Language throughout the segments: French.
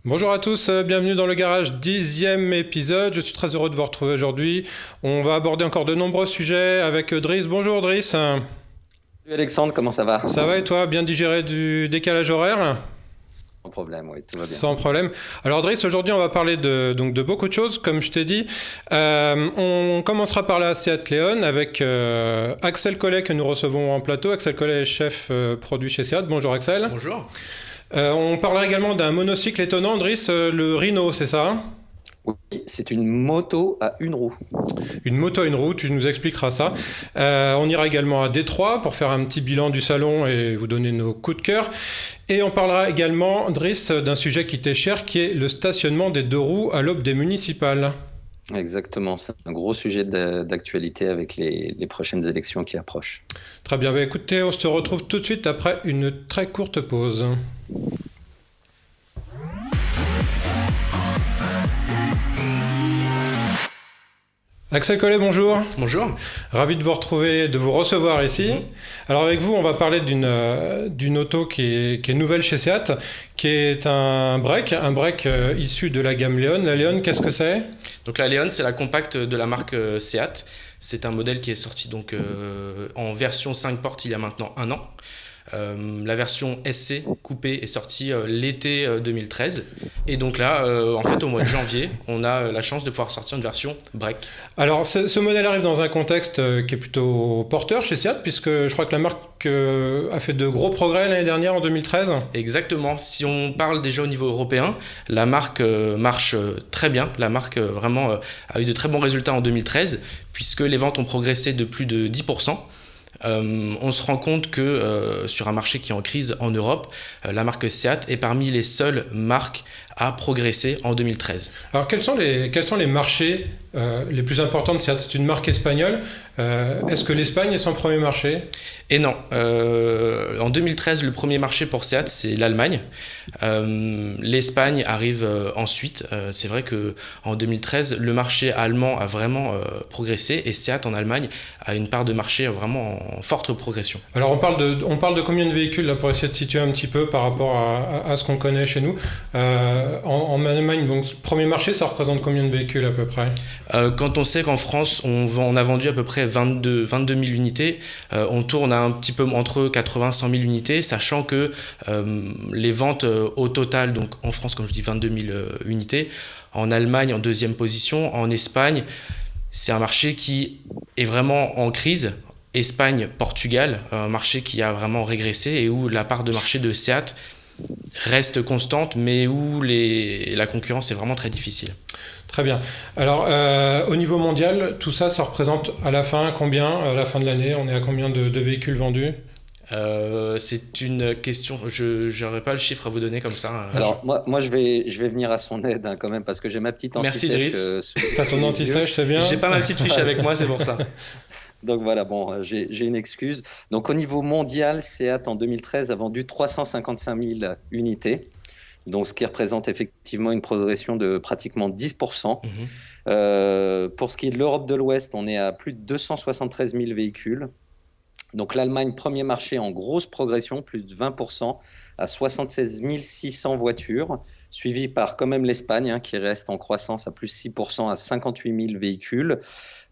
Bonjour à tous, bienvenue dans le garage, 10e épisode. Je suis très heureux de vous retrouver aujourd'hui. On va aborder encore de nombreux sujets avec Driss. Bonjour Driss. Salut Alexandre, comment ça va? Ça va et toi? Bien digéré du décalage horaire? Sans problème, oui, tout va bien. Sans problème. Alors Driss, aujourd'hui on va parler de beaucoup de choses, comme je t'ai dit. On commencera par la Seat Leon avec Axel Collet que nous recevons en plateau. Axel Collet est chef produit chez Seat. Bonjour Axel. Bonjour. On parlera également d'un monocycle étonnant, Driss, le Rhino, c'est ça? Oui, c'est une moto à une roue. Une moto à une roue, tu nous expliqueras ça. On ira également à Détroit pour faire un petit bilan du salon et vous donner nos coups de cœur. Et on parlera également, Driss, d'un sujet qui t'est cher, qui est le stationnement des deux roues à l'aube des municipales. Exactement, c'est un gros sujet d'actualité avec les prochaines élections qui approchent. Très bien, écoutez, on se retrouve tout de suite après une très courte pause. Axel Collet, bonjour. Bonjour. Ravi de vous retrouver, de vous recevoir ici. Alors avec vous, on va parler d'une auto qui est nouvelle chez Seat, qui est un break issu de la gamme Leon. La Leon, qu'est-ce que c'est? Donc la Leon, c'est la compacte de la marque Seat. C'est un modèle qui est sorti donc en version 5 portes il y a maintenant un an. La version SC coupée est sortie l'été 2013 et donc là en fait au mois de janvier on a la chance de pouvoir sortir une version break. Alors ce modèle arrive dans un contexte qui est plutôt porteur chez Seat puisque je crois que la marque a fait de gros progrès l'année dernière en 2013. Exactement, si on parle déjà au niveau européen, la marque marche très bien, la marque vraiment a eu de très bons résultats en 2013 puisque les ventes ont progressé de plus de 10%. On se rend compte que sur un marché qui est en crise en Europe, la marque Seat est parmi les seules marques à progresser en 2013. Alors quels sont les marchés les plus importants de Seat? C'est une marque espagnole. Est-ce que l'Espagne est son premier marché? Et non. En 2013, le premier marché pour Seat, c'est l'Allemagne. L'Espagne arrive ensuite. C'est vrai qu'en 2013, le marché allemand a vraiment progressé et Seat en Allemagne a une part de marché vraiment en forte progression. Alors on parle de combien de véhicules là, pour essayer de situer un petit peu par rapport à ce qu'on connaît chez nous. En Allemagne, donc, premier marché, ça représente combien de véhicules à peu près? Quand on sait qu'en France, on a vendu à peu près 22 000 unités, on tourne à un petit peu entre 80 et 100 000 unités, sachant que les ventes au total, donc en France, comme je dis, 22 000 unités, en Allemagne, en deuxième position, en Espagne, c'est un marché qui est vraiment en crise. Espagne, Portugal, un marché qui a vraiment régressé et où la part de marché de Seat reste constante, mais où la concurrence est vraiment très difficile. Très bien. Alors, au niveau mondial, tout ça, ça représente à la fin combien? À la fin de l'année, on est à combien de véhicules vendus? C'est une question, je n'aurais pas le chiffre à vous donner comme ça. Alors moi je vais venir à son aide quand même parce que j'ai ma petite anti-sèche. Merci Driss. T'as ton anti-sèche, c'est bien. J'ai pas ma petite fiche avec moi, c'est pour ça. Donc voilà, bon, j'ai une excuse. Donc au niveau mondial, Seat en 2013 a vendu 355 000 unités, donc ce qui représente effectivement une progression de pratiquement 10%. Pour ce qui est de l'Europe de l'Ouest, on est à plus de 273 000 véhicules. Donc l'Allemagne, premier marché en grosse progression, plus de 20%, à 76 600 voitures, suivi par quand même l'Espagne, qui reste en croissance à plus 6% à 58 000 véhicules.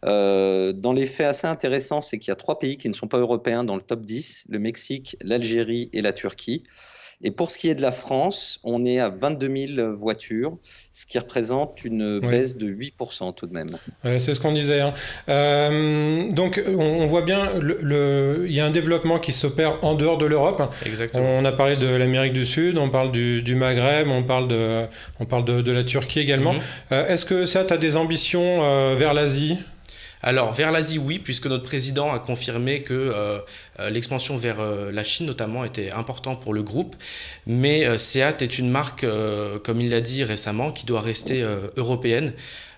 Dans les faits assez intéressants, c'est qu'il y a 3 pays qui ne sont pas européens dans le top 10, le Mexique, l'Algérie et la Turquie. Et pour ce qui est de la France, on est à 22 000 voitures, ce qui représente une baisse de 8% tout de même. C'est ce qu'on disait. Donc on voit bien, il y a un développement qui s'opère en dehors de l'Europe. Exactement. On a parlé de l'Amérique du Sud, on parle du Maghreb, on parle de la Turquie également. Est-ce que ça, tu as des ambitions vers l'Asie ? Alors, vers l'Asie, oui, puisque notre président a confirmé que l'expansion vers la Chine, notamment, était importante pour le groupe. Mais Seat est une marque, comme il l'a dit récemment, qui doit rester européenne.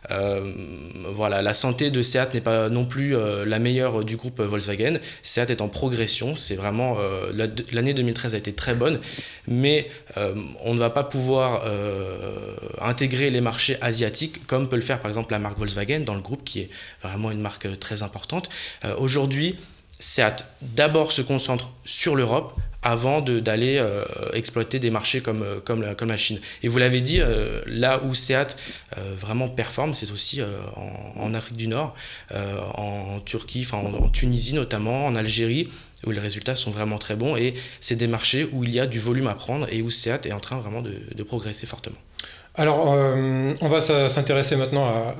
Voilà, la santé de Seat n'est pas non plus la meilleure du groupe Volkswagen. Seat est en progression, c'est vraiment l'année 2013 a été très bonne, mais on ne va pas pouvoir intégrer les marchés asiatiques comme peut le faire par exemple la marque Volkswagen dans le groupe qui est vraiment une marque très importante. Aujourd'hui, Seat d'abord se concentre sur l'Europe avant d'aller exploiter des marchés comme la Chine. Et vous l'avez dit, là où Seat vraiment performe, c'est aussi en Afrique du Nord, en Turquie, en Tunisie notamment, en Algérie, où les résultats sont vraiment très bons. Et c'est des marchés où il y a du volume à prendre et où Seat est en train vraiment de progresser fortement. Alors, on va s'intéresser maintenant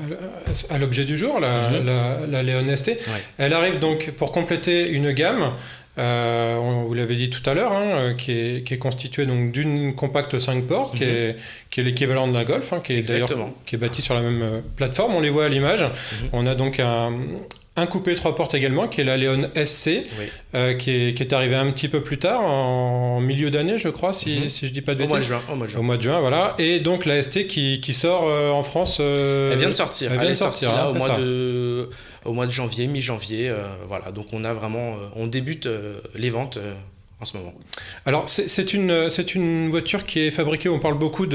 à l'objet du jour, la Leon ST. Ouais. Elle arrive donc pour compléter une gamme, vous l'avez dit tout à l'heure, qui est constituée donc d'une compacte 5 portes, qui est l'équivalent de la Golf, qui est bâtie sur la même plateforme. On les voit à l'image. On a donc un coupé 3 portes également, qui est la Leon SC, qui est arrivé un petit peu plus tard, en milieu d'année, je crois, si je dis pas de bêtises. Au mois de juin, voilà. Et donc la ST qui sort en France. Elle vient de sortir. Elle est sortie là, au mois de janvier, mi-janvier. Voilà. Donc on débute les ventes en ce moment. Alors c'est une voiture qui est fabriquée, on parle beaucoup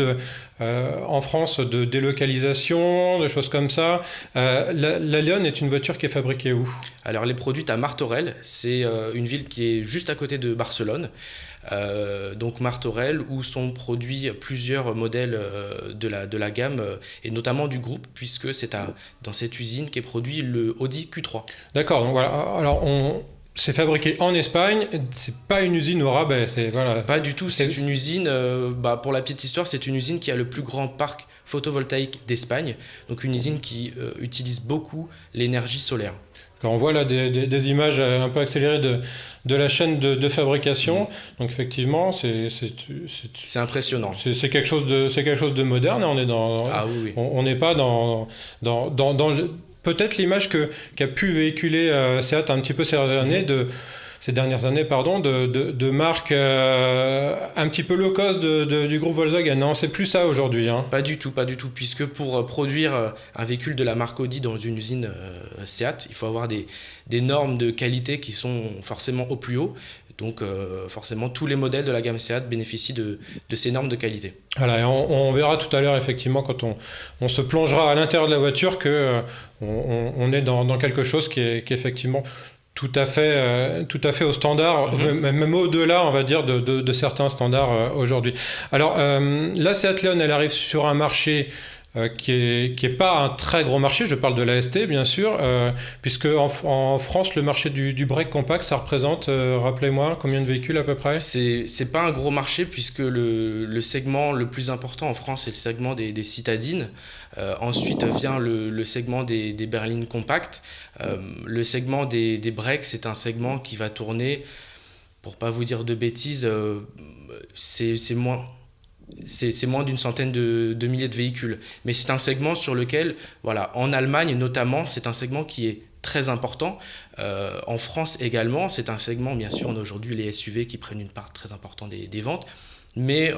en France de délocalisation, de choses comme ça. La Leon est une voiture qui est fabriquée où ? Alors elle est produite à Martorell, c'est une ville qui est juste à côté de Barcelone. Donc Martorell, où sont produits plusieurs modèles de la gamme et notamment du groupe, puisque c'est dans cette usine qu'est produit le Audi Q3. D'accord, donc voilà. Alors c'est fabriqué en Espagne, c'est pas une usine au rabais, voilà. Pas du tout, c'est une usine, pour la petite histoire, c'est une usine qui a le plus grand parc photovoltaïque d'Espagne, donc une usine qui utilise beaucoup l'énergie solaire. Quand on voit là des images un peu accélérées de la chaîne de fabrication, donc effectivement c'est impressionnant. C'est quelque chose de moderne, on est on n'est pas dans peut-être l'image qu'a pu véhiculer Seat un petit peu ces dernières années, de marques un petit peu low cost du groupe Volkswagen. Non, c'est plus ça aujourd'hui. Pas du tout, puisque pour produire un véhicule de la marque Audi dans une usine Seat, il faut avoir des normes de qualité qui sont forcément au plus haut. Donc forcément, tous les modèles de la gamme Seat bénéficient de ces normes de qualité. Voilà, et on verra tout à l'heure, effectivement, quand on se plongera à l'intérieur de la voiture, qu'on est dans quelque chose qui est effectivement tout à fait au standard, même au-delà, on va dire, de certains standards aujourd'hui. Alors, la Seat Leon, elle arrive sur un marché qui est pas un très gros marché, je parle de la ST bien sûr, puisque en France le marché du break compact, ça représente, rappelez-moi, combien de véhicules à peu près ? C'est pas un gros marché puisque le segment le plus important en France c'est le segment des citadines. Ensuite vient le segment des berlines compactes. Le segment des breaks, c'est un segment qui va tourner, pour pas vous dire de bêtises, c'est moins d'une centaine de milliers de véhicules. Mais c'est un segment sur lequel, voilà, en Allemagne notamment, c'est un segment qui est très important. En France également, c'est un segment, bien sûr, on a aujourd'hui les SUV qui prennent une part très importante des ventes. Mais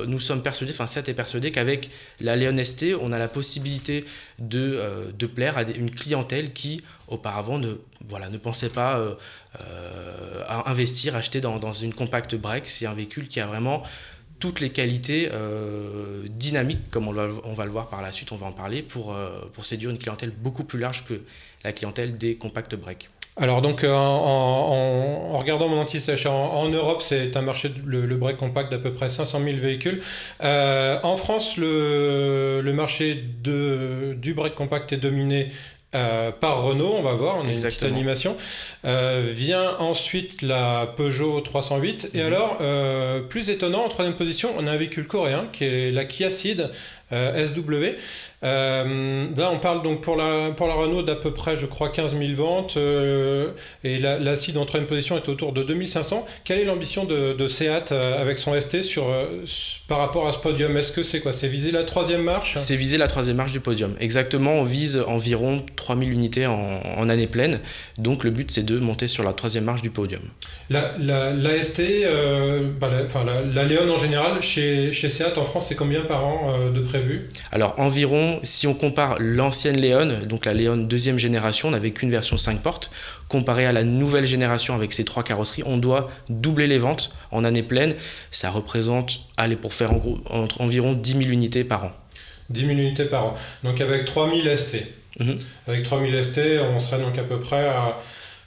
nous sommes persuadés, Seat est persuadé qu'avec la Leon ST, on a la possibilité de plaire à une clientèle qui, auparavant, ne pensait pas à investir, acheter dans une compact break. C'est un véhicule qui a vraiment toutes les qualités dynamiques, comme on va le voir par la suite, on va en parler, pour séduire une clientèle beaucoup plus large que la clientèle des compact breaks. Alors donc en regardant mon anti-sèche, en Europe c'est un marché, le break compact d'à peu près 500 000 véhicules. En France le marché du break compact est dominé par Renault, on va voir, on a une petite animation. Vient ensuite la Peugeot 308 et alors plus étonnant, en troisième position on a un véhicule coréen qui est la Kia Ceed SW. Là on parle donc pour la Renault d'à peu près, je crois, 15 000 ventes, et la Ceed en troisième position est autour de 2500. Quelle est l'ambition de Seat avec son ST par rapport à ce podium ? Est-ce que c'est viser la troisième marche ? C'est viser la troisième marche du podium, exactement. On vise environ 3000 unités en année pleine, donc le but c'est de monter sur la troisième marche du podium. La ST, la Leon en général, chez Seat en France, c'est combien par an de prévu ? prévu? Alors environ, si on compare l'ancienne Leon, donc la Leon deuxième génération, on n'avait qu'une version 5 portes, comparé à la nouvelle génération avec ses 3 carrosseries, on doit doubler les ventes en année pleine. Ça représente, allez, pour faire en gros, environ 10 000 unités par an. 10 000 unités par an. Donc avec 3000 ST. Avec 3000 ST, on serait donc à peu près à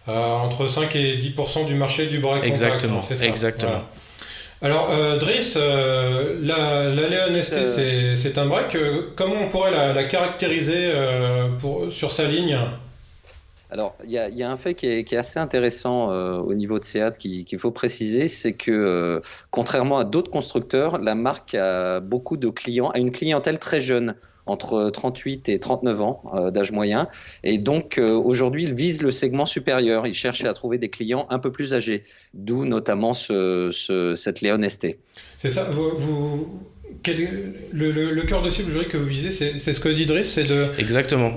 entre 5 et 10% du marché du break exactement, compact. C'est ça. Exactement. Voilà. Alors, Driss, la Leon ST, c'est un break. Comment on pourrait la caractériser sur sa ligne? Alors, il y a un fait qui est assez intéressant au niveau de Seat qu'il faut préciser, c'est que contrairement à d'autres constructeurs, la marque a beaucoup de clients, a une clientèle très jeune, entre 38 et 39 ans d'âge moyen. Et donc, aujourd'hui, il vise le segment supérieur. Il cherche à trouver des clients un peu plus âgés, d'où notamment cette Leon ST. C'est ça. Le cœur de cible que vous visez, c'est ce que dit Driss, c'est Exactement.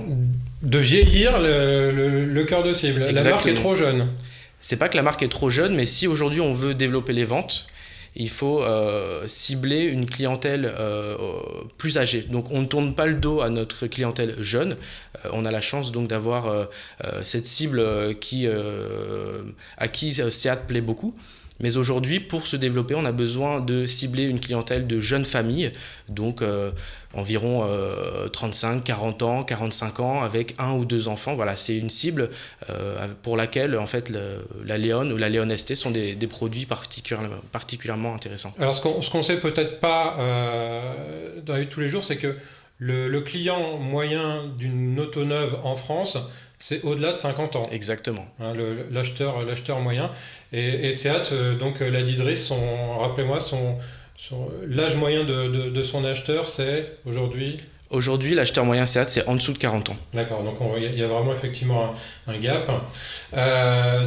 De vieillir le cœur de cible. Exactement. La marque est trop jeune. C'est pas que la marque est trop jeune, mais si aujourd'hui on veut développer les ventes, il faut cibler une clientèle plus âgée. Donc on ne tourne pas le dos à notre clientèle jeune. On a la chance donc d'avoir cette cible à qui Seat plaît beaucoup. Mais aujourd'hui, pour se développer, on a besoin de cibler une clientèle de jeunes familles, donc environ 35, 40 ans, 45 ans, avec 1 ou 2 enfants. Voilà, c'est une cible pour laquelle en fait, la Leon ou la Leon ST sont des produits particulièrement intéressants. Alors, ce qu'on sait peut-être pas dans la vie de tous les jours, c'est que le client moyen d'une auto neuve en France, c'est au-delà de 50 ans. Exactement. Hein, l'acheteur moyen. Et Seat, donc l'a dit Driss, rappelez-moi, l'âge moyen de son acheteur, c'est aujourd'hui... Aujourd'hui, l'acheteur moyen Seat, c'est en dessous de 40 ans. D'accord, donc il y a vraiment effectivement un gap.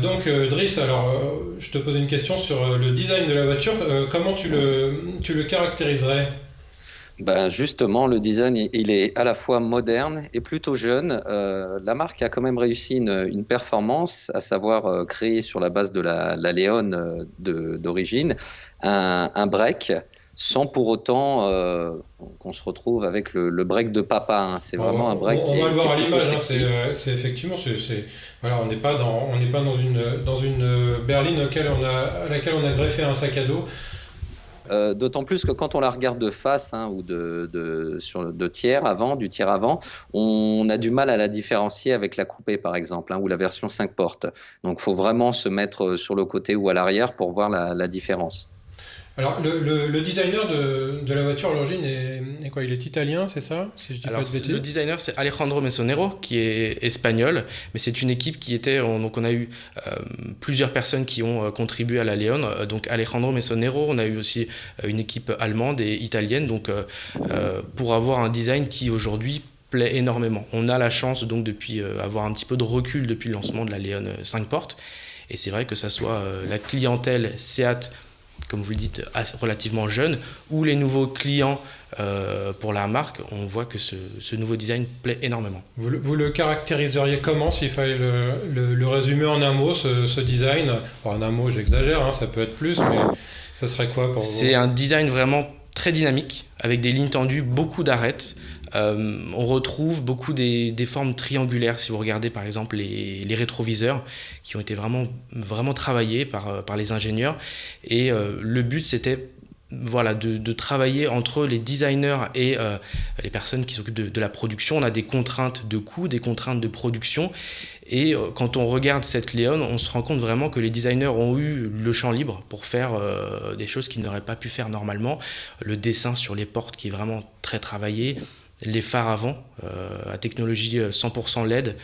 Donc Driss, alors je te pose une question sur le design de la voiture. Comment tu le caractériserais ? Ben justement, le design, il est à la fois moderne et plutôt jeune. La marque a quand même réussi une performance, à savoir créer sur la base de la Leon d'origine un break, sans pour autant qu'on se retrouve avec le break de papa. Hein. C'est vraiment un break. On va le voir à l'image. Hein, c'est effectivement, voilà, on n'est pas dans une berline à laquelle on a greffé un sac à dos. D'autant plus que quand on la regarde de face ou du tiers avant, on a du mal à la différencier avec la coupé par exemple, ou la version 5 portes. Donc il faut vraiment se mettre sur le côté ou à l'arrière pour voir la différence. Alors le designer de la voiture à l'origine est quoi? Il est italien, c'est ça, si je dis pas de bêtises? Le designer, c'est Alejandro Mesonero, qui est espagnol, mais c'est une équipe qui était... Donc on a eu plusieurs personnes qui ont contribué à la Leon. Donc Alejandro Mesonero, on a eu aussi une équipe allemande et italienne, donc pour avoir un design qui aujourd'hui plaît énormément. On a la chance donc depuis avoir un petit peu de recul depuis le lancement de la Leon 5 portes, et c'est vrai que ça soit la clientèle Seat, comme vous le dites, relativement jeune, ou les nouveaux clients pour la marque, on voit que ce nouveau design plaît énormément. Vous le caractériseriez comment, s'il fallait le résumer en un mot, ce design? En un mot, j'exagère, hein, ça peut être plus, mais ça serait quoi pour vous? C'est un design vraiment très dynamique, avec des lignes tendues, beaucoup d'arêtes. On retrouve beaucoup des formes triangulaires, si vous regardez par exemple les rétroviseurs qui ont été vraiment travaillés par les ingénieurs, et le but c'était de travailler entre les designers et les personnes qui s'occupent de la production. On a des contraintes de coût, des contraintes de production, et quand on regarde cette Leon, on se rend compte vraiment que les designers ont eu le champ libre pour faire des choses qu'ils n'auraient pas pu faire normalement. Le dessin sur les portes qui est vraiment très travaillé, les phares avant à technologie 100% LED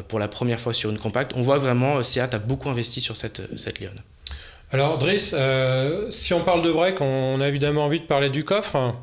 pour la première fois sur une compacte. On voit vraiment Seat a beaucoup investi sur cette Leon. Alors Driss, si on parle de break, on a évidemment envie de parler du coffre.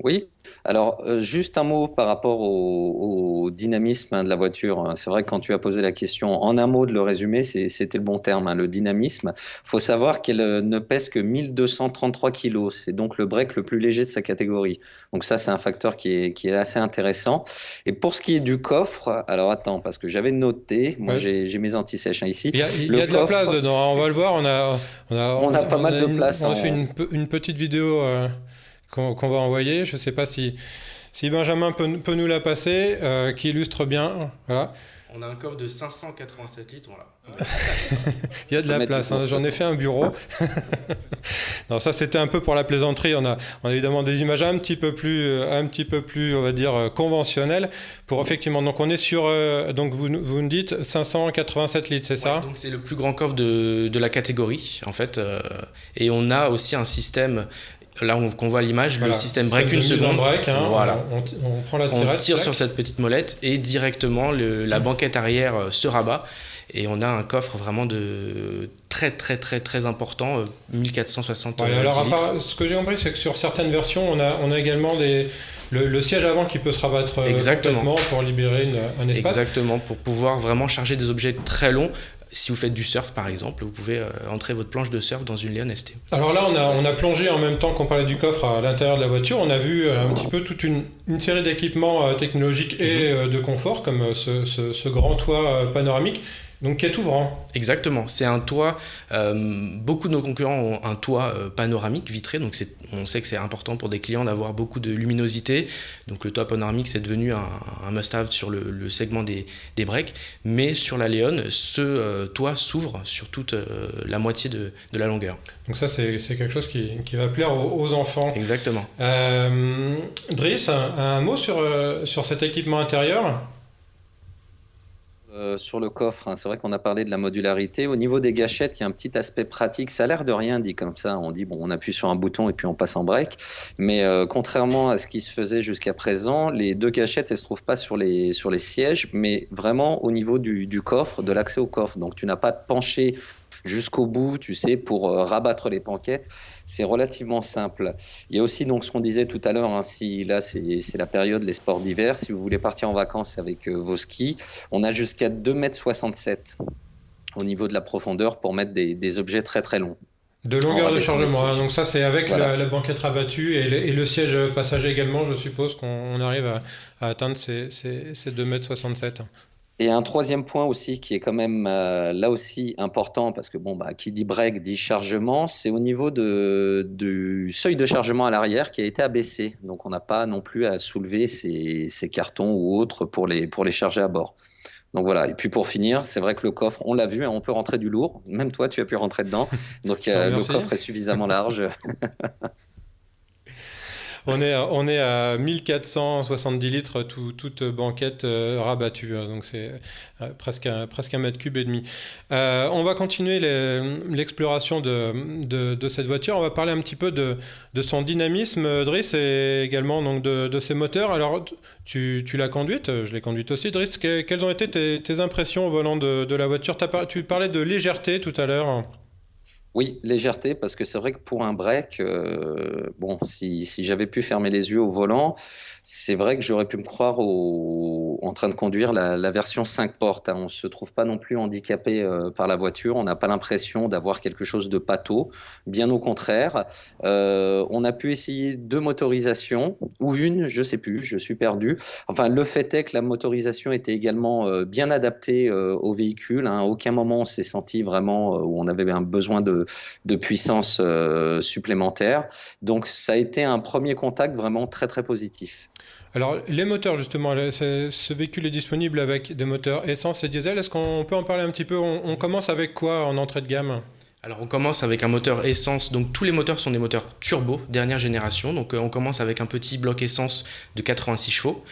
Oui, alors juste un mot par rapport au dynamisme de la voiture. C'est vrai que quand tu as posé la question, en un mot de le résumer, c'était le bon terme, le dynamisme. Il faut savoir qu'elle ne pèse que 1233 kg. C'est donc le break le plus léger de sa catégorie. Donc ça, c'est un facteur qui est assez intéressant. Et pour ce qui est du coffre, alors attends, parce que j'avais noté, moi j'ai mes anti-sèches ici. Il y a de la place dedans, on va le voir. On a pas mal de place. On a fait une petite vidéo... qu'on va envoyer. Je ne sais pas si Benjamin peut nous la passer, qui illustre bien. Voilà. On a un coffre de 587 litres, voilà. Il y a de la place, hein. J'en ai fait un bureau. Non, ça c'était un peu pour la plaisanterie. On a évidemment des images un petit peu plus, on va dire, conventionnelles. Pour effectivement, donc on est sur, donc vous me dites 587 litres, c'est ça ? Donc c'est le plus grand coffre de la catégorie, en fait. Et on a aussi un système. Là, qu'on voit l'image, le système break une seconde. Break, hein, voilà. On prend la tirette. On tire sur cette petite molette et directement la banquette arrière se rabat. Et on a un coffre vraiment de très très très très important, 1460 alors, litres. Ce que j'ai compris, c'est que sur certaines versions, on a également le siège avant qui peut se rabattre complètement pour libérer un espace. Exactement, pour pouvoir vraiment charger des objets très longs. Si vous faites du surf, par exemple, vous pouvez entrer votre planche de surf dans une Leon ST. Alors là, on a plongé en même temps qu'on parlait du coffre à l'intérieur de la voiture. On a vu un petit peu toute une série d'équipements technologiques et de confort, comme ce grand toit panoramique. Donc qui est ouvrant. Exactement, c'est un toit, beaucoup de nos concurrents ont un toit panoramique vitré, donc on sait que c'est important pour des clients d'avoir beaucoup de luminosité, donc le toit panoramique c'est devenu un must-have sur le segment des breaks, mais sur la Leon, ce toit s'ouvre sur toute la moitié de la longueur. Donc ça c'est quelque chose qui va plaire aux enfants. Exactement. Driss, un mot sur cet équipement intérieur ? Sur le coffre, hein, c'est vrai qu'on a parlé de la modularité. Au niveau des gâchettes, il y a un petit aspect pratique. Ça a l'air de rien dit comme ça. On dit, bon, on appuie sur un bouton et puis on passe en break. Mais contrairement à ce qui se faisait jusqu'à présent, les deux gâchettes, elles ne se trouvent pas sur les sièges, mais vraiment au niveau du coffre, de l'accès au coffre. Donc tu n'as pas de pencher jusqu'au bout, tu sais, pour rabattre les panquettes. C'est relativement simple. Il y a aussi donc ce qu'on disait tout à l'heure, hein, si là c'est la période, les sports d'hiver, si vous voulez partir en vacances avec vos skis, on a jusqu'à 2,67 m au niveau de la profondeur pour mettre des objets très très longs. De longueur de chargement, hein, donc ça c'est avec la banquette rabattue et le siège passager également, je suppose qu'on arrive à atteindre ces 2,67 m. Et un troisième point aussi qui est quand même là aussi important, parce que qui dit break dit chargement, c'est au niveau du seuil de chargement à l'arrière qui a été abaissé. Donc on n'a pas non plus à soulever ces cartons ou autres pour les charger à bord. Donc voilà, et puis pour finir, c'est vrai que le coffre, on l'a vu, hein, on peut rentrer du lourd, même toi tu as pu rentrer dedans, donc le coffre est suffisamment large. On est à 1470 litres, toute banquette rabattue, hein, donc c'est presque 1,5 mètre cube. On va continuer l'exploration de cette voiture. On va parler un petit peu de son dynamisme, Driss, et également donc de ses moteurs. Alors, tu l'as conduite, je l'ai conduite aussi, Driss. Quelles ont été tes impressions au volant de la voiture ? Tu parlais de légèreté tout à l'heure. Oui, légèreté, parce que c'est vrai que pour un break, si j'avais pu fermer les yeux au volant, c'est vrai que j'aurais pu me croire en train de conduire la version 5 portes. Hein. On ne se trouve pas non plus handicapé par la voiture, on n'a pas l'impression d'avoir quelque chose de pâteau, bien au contraire. On a pu essayer 2 motorisations, ou une, je ne sais plus, je suis perdu. Enfin, le fait est que la motorisation était également bien adaptée au véhicule. Hein. À aucun moment on s'est senti vraiment où on avait un besoin de puissance supplémentaire. Donc ça a été un premier contact vraiment très très positif. Alors les moteurs justement, ce véhicule est disponible avec des moteurs essence et diesel. Est-ce qu'on peut en parler un petit peu ? On commence avec quoi en entrée de gamme ? Alors on commence avec un moteur essence, donc tous les moteurs sont des moteurs turbo, dernière génération, donc on commence avec un petit bloc essence de 86 chevaux.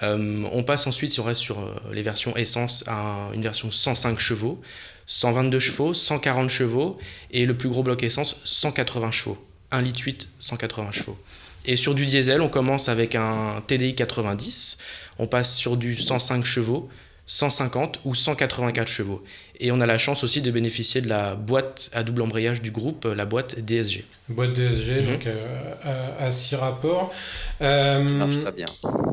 On passe ensuite, si on reste sur les versions essence, à une version 105 chevaux, 122 chevaux, 140 chevaux, et le plus gros bloc essence, 180 chevaux, 1,8 litre, 180 chevaux. Et sur du diesel, on commence avec un TDI 90, on passe sur du 105 chevaux, 150 ou 184 chevaux. Et on a la chance aussi de bénéficier de la boîte à double embrayage du groupe, la boîte DSG. Boîte DSG, donc à 6 rapports. Qui marche très bien.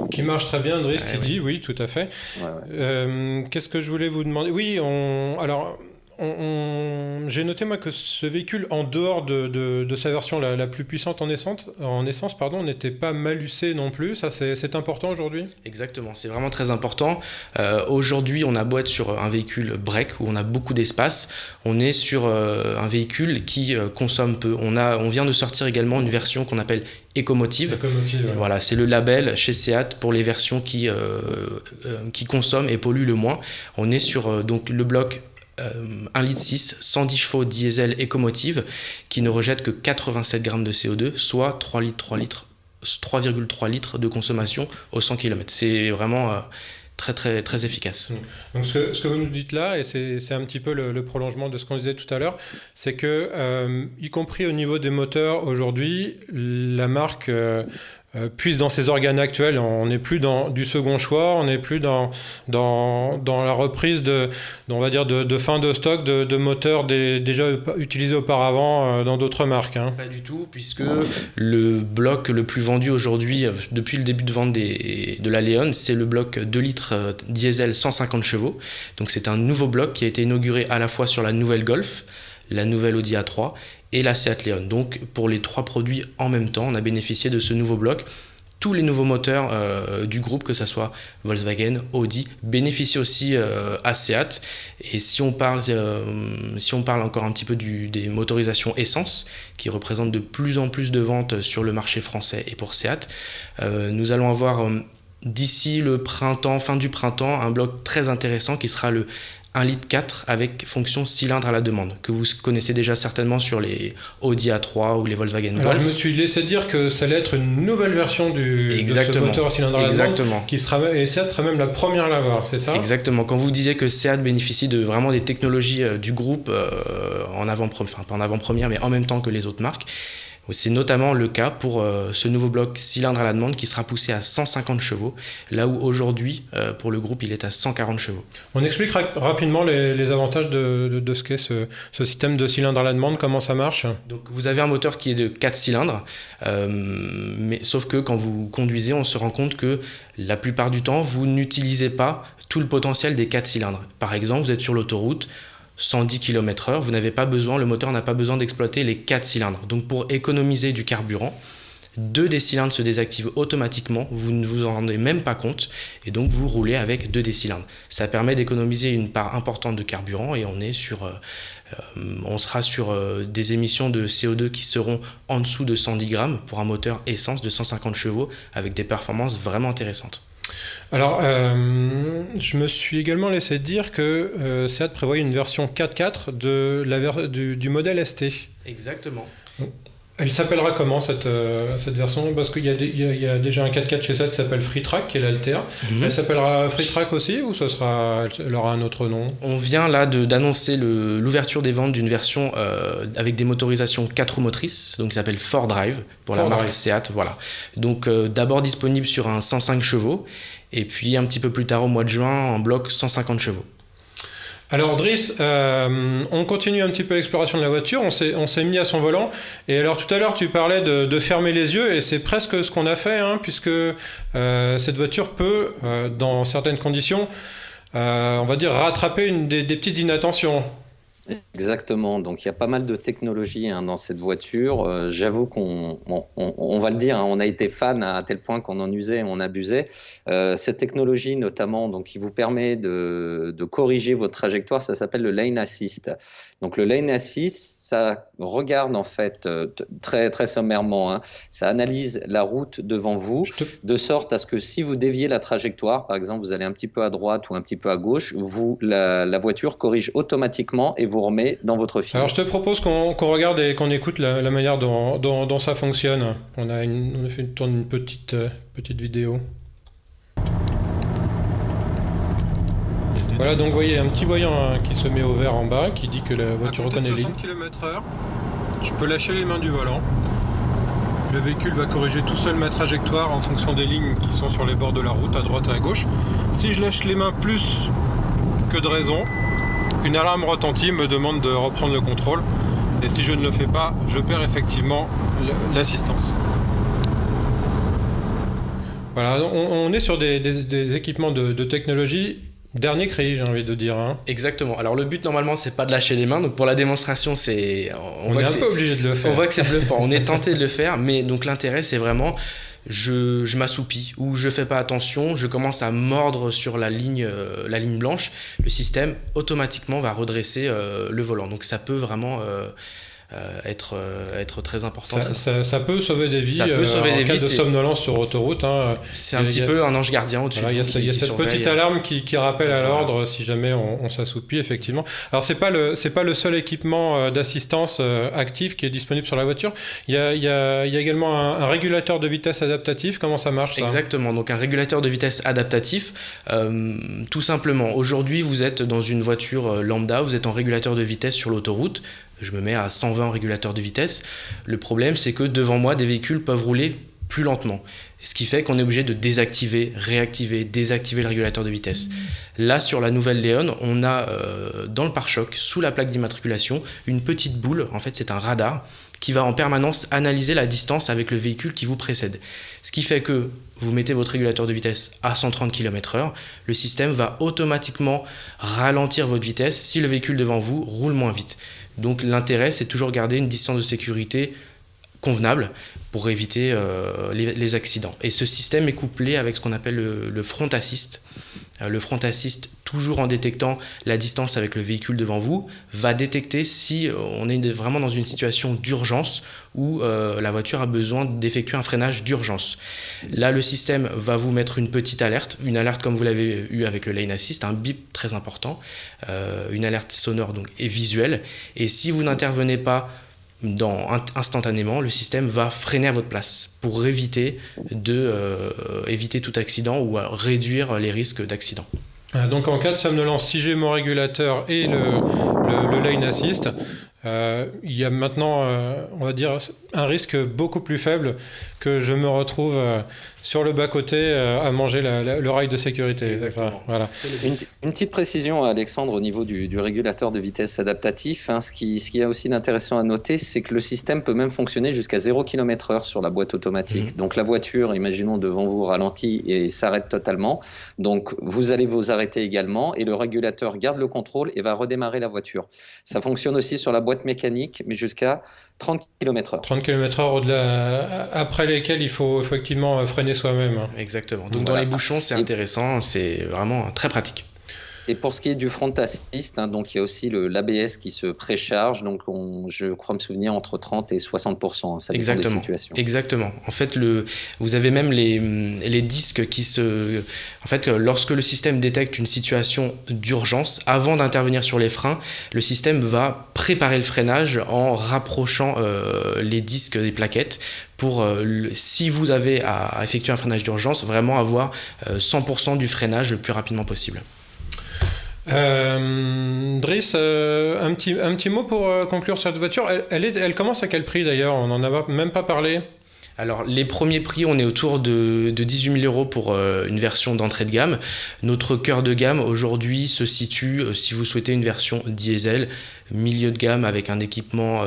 Qui marche très bien, Driss, tu dis, oui, tout à fait. Ouais. Qu'est-ce que je voulais vous demander ? Oui, alors... j'ai noté moi que ce véhicule, en dehors de sa version la plus puissante en essence, n'était pas malucé non plus. Ça, c'est important aujourd'hui? Exactement, c'est vraiment très important. Aujourd'hui, on a beau être sur un véhicule break où on a beaucoup d'espace, on est sur un véhicule qui consomme peu. On vient de sortir également une version qu'on appelle Ecomotive. Ouais. Voilà, c'est le label chez Seat pour les versions qui consomment et polluent le moins. On est sur donc le bloc 1,6 litre, 110 chevaux diesel Ecomotive qui ne rejette que 87 grammes de CO2, soit 3,3 litres de consommation au 100 km. C'est vraiment très, très, très efficace. Donc ce que vous nous dites là, et c'est un petit peu le prolongement de ce qu'on disait tout à l'heure, c'est que, y compris au niveau des moteurs, aujourd'hui, la marque puise dans ses organes actuels. On n'est plus dans du second choix, on n'est plus dans la reprise on va dire de fin de stock de moteurs déjà utilisés auparavant dans d'autres marques. Hein. Pas du tout, puisque le bloc le plus vendu aujourd'hui, depuis le début de vente de la Leon, c'est le bloc 2 litres diesel 150 chevaux. Donc c'est un nouveau bloc qui a été inauguré à la fois sur la nouvelle Golf, la nouvelle Audi A3 et la Seat Leon. Donc pour les 3 produits en même temps, on a bénéficié de ce nouveau bloc. Tous les nouveaux moteurs du groupe, que ce soit Volkswagen, Audi, bénéficient aussi à Seat. Et si on parle encore un petit peu des motorisations essence, qui représentent de plus en plus de ventes sur le marché français et pour Seat, nous allons avoir d'ici le printemps, fin du printemps, un bloc très intéressant qui sera le 1,4 litre avec fonction cylindre à la demande, que vous connaissez déjà certainement sur les Audi A3 ou les Volkswagen Golf. Alors je me suis laissé dire que ça allait être une nouvelle version de ce moteur à cylindre à la demande, et Seat sera même la première à l'avoir, c'est ça? Exactement. Quand vous disiez que Seat bénéficie de vraiment des technologies du groupe en avant-première, pas en avant-première, mais en même temps que les autres marques, c'est notamment le cas pour ce nouveau bloc cylindre à la demande qui sera poussé à 150 chevaux, là où aujourd'hui, pour le groupe, il est à 140 chevaux. On explique rapidement les avantages de ce qu'est ce système de cylindre à la demande, comment ça marche? Donc vous avez un moteur qui est de 4 cylindres, mais sauf que quand vous conduisez, on se rend compte que la plupart du temps, vous n'utilisez pas tout le potentiel des 4 cylindres. Par exemple, vous êtes sur l'autoroute, 110 km/h, le moteur n'a pas besoin d'exploiter les 4 cylindres. Donc pour économiser du carburant, 2 des cylindres se désactivent automatiquement, vous ne vous en rendez même pas compte, et donc vous roulez avec 2 des cylindres. Ça permet d'économiser une part importante de carburant, et on sera sur des émissions de CO2 qui seront en dessous de 110 grammes pour un moteur essence de 150 chevaux, avec des performances vraiment intéressantes. Alors, je me suis également laissé dire que Seat prévoyait une version 4x4 du modèle ST. Exactement. Elle s'appellera comment cette version? Parce qu'il y a déjà un 4x4 chez Seat qui s'appelle Freetrack, qui est l'Altea. Elle s'appellera Freetrack aussi, ou elle aura un autre nom? On vient là d'annoncer l'ouverture des ventes d'une version avec des motorisations 4 roues motrices, donc qui s'appelle 4Drive pour la marque Seat. Voilà. Donc d'abord disponible sur un 105 chevaux, et puis un petit peu plus tard au mois de juin en bloc 150 chevaux. Alors Driss, on continue un petit peu l'exploration de la voiture, on s'est mis à son volant, et alors tout à l'heure tu parlais de fermer les yeux, et c'est presque ce qu'on a fait, hein, puisque cette voiture peut, dans certaines conditions, on va dire rattraper des petites inattentions. Exactement, donc il y a pas mal de technologies dans cette voiture. J'avoue on va le dire, on a été fan à tel point qu'on en usait, on abusait. Cette technologie notamment, donc, qui vous permet de corriger votre trajectoire, ça s'appelle le Lane Assist. Donc le Lane Assist, ça regarde en fait très, très sommairement, ça analyse la route devant vous, de sorte à ce que si vous déviez la trajectoire, par exemple vous allez un petit peu à droite ou un petit peu à gauche, la voiture corrige automatiquement et vous remet dans votre fil. Alors je te propose qu'on regarde et qu'on écoute la manière dont ça fonctionne. On a tourné une petite vidéo. Voilà, donc vous voyez un petit voyant qui se met au vert en bas, qui dit que la voiture reconnaît les lignes. 60 km/h, je peux lâcher les mains du volant. Le véhicule va corriger tout seul ma trajectoire en fonction des lignes qui sont sur les bords de la route, à droite et à gauche. Si je lâche les mains plus que de raison, une alarme retentit, me demande de reprendre le contrôle. Et si je ne le fais pas, je perds effectivement l'assistance. Voilà, on est sur des équipements de technologie Dernier cri, j'ai envie de dire. Hein. Exactement. Alors le but normalement c'est pas de lâcher les mains. Donc pour la démonstration on est un peu obligé de le faire. On voit que c'est bluffant. On est tenté de le faire, mais donc l'intérêt c'est vraiment je m'assoupis ou je fais pas attention, je commence à mordre sur la ligne blanche. Le système automatiquement va redresser le volant. Donc ça peut vraiment être très important. Ça peut sauver des vies en cas de somnolence sur autoroute. Hein. C'est un petit peu un ange gardien au-dessus. Voilà, il y a cette petite alarme qui rappelle à l'ordre si jamais on s'assoupit, effectivement. Alors, c'est pas le seul équipement d'assistance actif qui est disponible sur la voiture. Il y a également un régulateur de vitesse adaptatif. Comment ça marche, ça ? Exactement. Donc, un régulateur de vitesse adaptatif, tout simplement. Aujourd'hui, vous êtes dans une voiture lambda, vous êtes en régulateur de vitesse sur l'autoroute. Je me mets à 120 en régulateur de vitesse. Le problème, c'est que devant moi, des véhicules peuvent rouler plus lentement. Ce qui fait qu'on est obligé de désactiver le régulateur de vitesse. Là, sur la nouvelle Leon, on a dans le pare-choc, sous la plaque d'immatriculation, une petite boule. En fait, c'est un radar qui va en permanence analyser la distance avec le véhicule qui vous précède. Ce qui fait que vous mettez votre régulateur de vitesse à 130 km/h, le système va automatiquement ralentir votre vitesse si le véhicule devant vous roule moins vite. Donc l'intérêt, c'est toujours garder une distance de sécurité convenable pour éviter les accidents. Et ce système est couplé avec ce qu'on appelle le front assist. Le front assist, toujours en détectant la distance avec le véhicule devant vous, va détecter si on est vraiment dans une situation d'urgence où la voiture a besoin d'effectuer un freinage d'urgence. Là, le système va vous mettre une petite alerte, une alerte comme vous l'avez eu avec le lane assist, un bip très important, une alerte sonore donc, et visuelle. Et si vous n'intervenez pas instantanément, le système va freiner à votre place pour éviter tout accident ou réduire les risques d'accident. Donc en cas de somnolence, si j'ai mon régulateur et le lane assist, il y a maintenant, on va dire, un risque beaucoup plus faible que je me retrouve sur le bas-côté à manger le rail de sécurité. Exactement. Voilà. Une petite précision, Alexandre, au niveau du régulateur de vitesse adaptatif. Hein, ce qui est aussi d'intéressant à noter, c'est que le système peut même fonctionner jusqu'à 0 km/h sur la boîte automatique. Donc la voiture, imaginons devant vous, ralentit et s'arrête totalement. Donc vous allez vous arrêter également et le régulateur garde le contrôle et va redémarrer la voiture. Ça fonctionne aussi sur la boîte mécanique, mais jusqu'à 30 km/h. 30 km/h au-delà, après lesquels il faut effectivement freiner soi-même. Exactement. Donc dans les bouchons, c'est intéressant, c'est vraiment très pratique. Et pour ce qui est du front assist, hein, donc il y a aussi l'ABS qui se précharge, donc je crois me souvenir entre 30 et 60%, ça dépend des situations. Exactement. En fait, vous avez même les disques qui se... En fait, lorsque le système détecte une situation d'urgence, avant d'intervenir sur les freins, le système va préparer le freinage en rapprochant les disques des plaquettes pour, si vous avez à effectuer un freinage d'urgence, vraiment avoir 100% du freinage le plus rapidement possible. Driss, un petit mot pour conclure cette voiture. Elle commence à quel prix d'ailleurs ? On n'en a même pas parlé. Alors, les premiers prix, on est autour de 18 000 € pour une version d'entrée de gamme. Notre cœur de gamme, aujourd'hui, se situe, si vous souhaitez une version diesel, milieu de gamme avec un équipement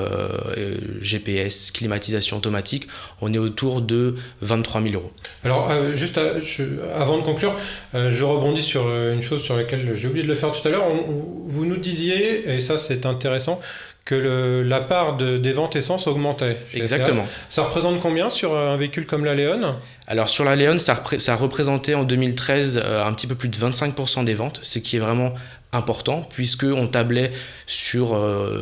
GPS, climatisation automatique, on est autour de 23 000 €. Alors, juste avant de conclure, je rebondis sur une chose sur laquelle j'ai oublié de le faire tout à l'heure. Vous nous disiez, et ça c'est intéressant, que la part des ventes essence augmentait. Exactement. Ça représente combien sur un véhicule comme la Leon ? Alors sur la Leon, ça représentait en 2013 un petit peu plus de 25% des ventes, ce qui est vraiment important puisqu'on tablait sur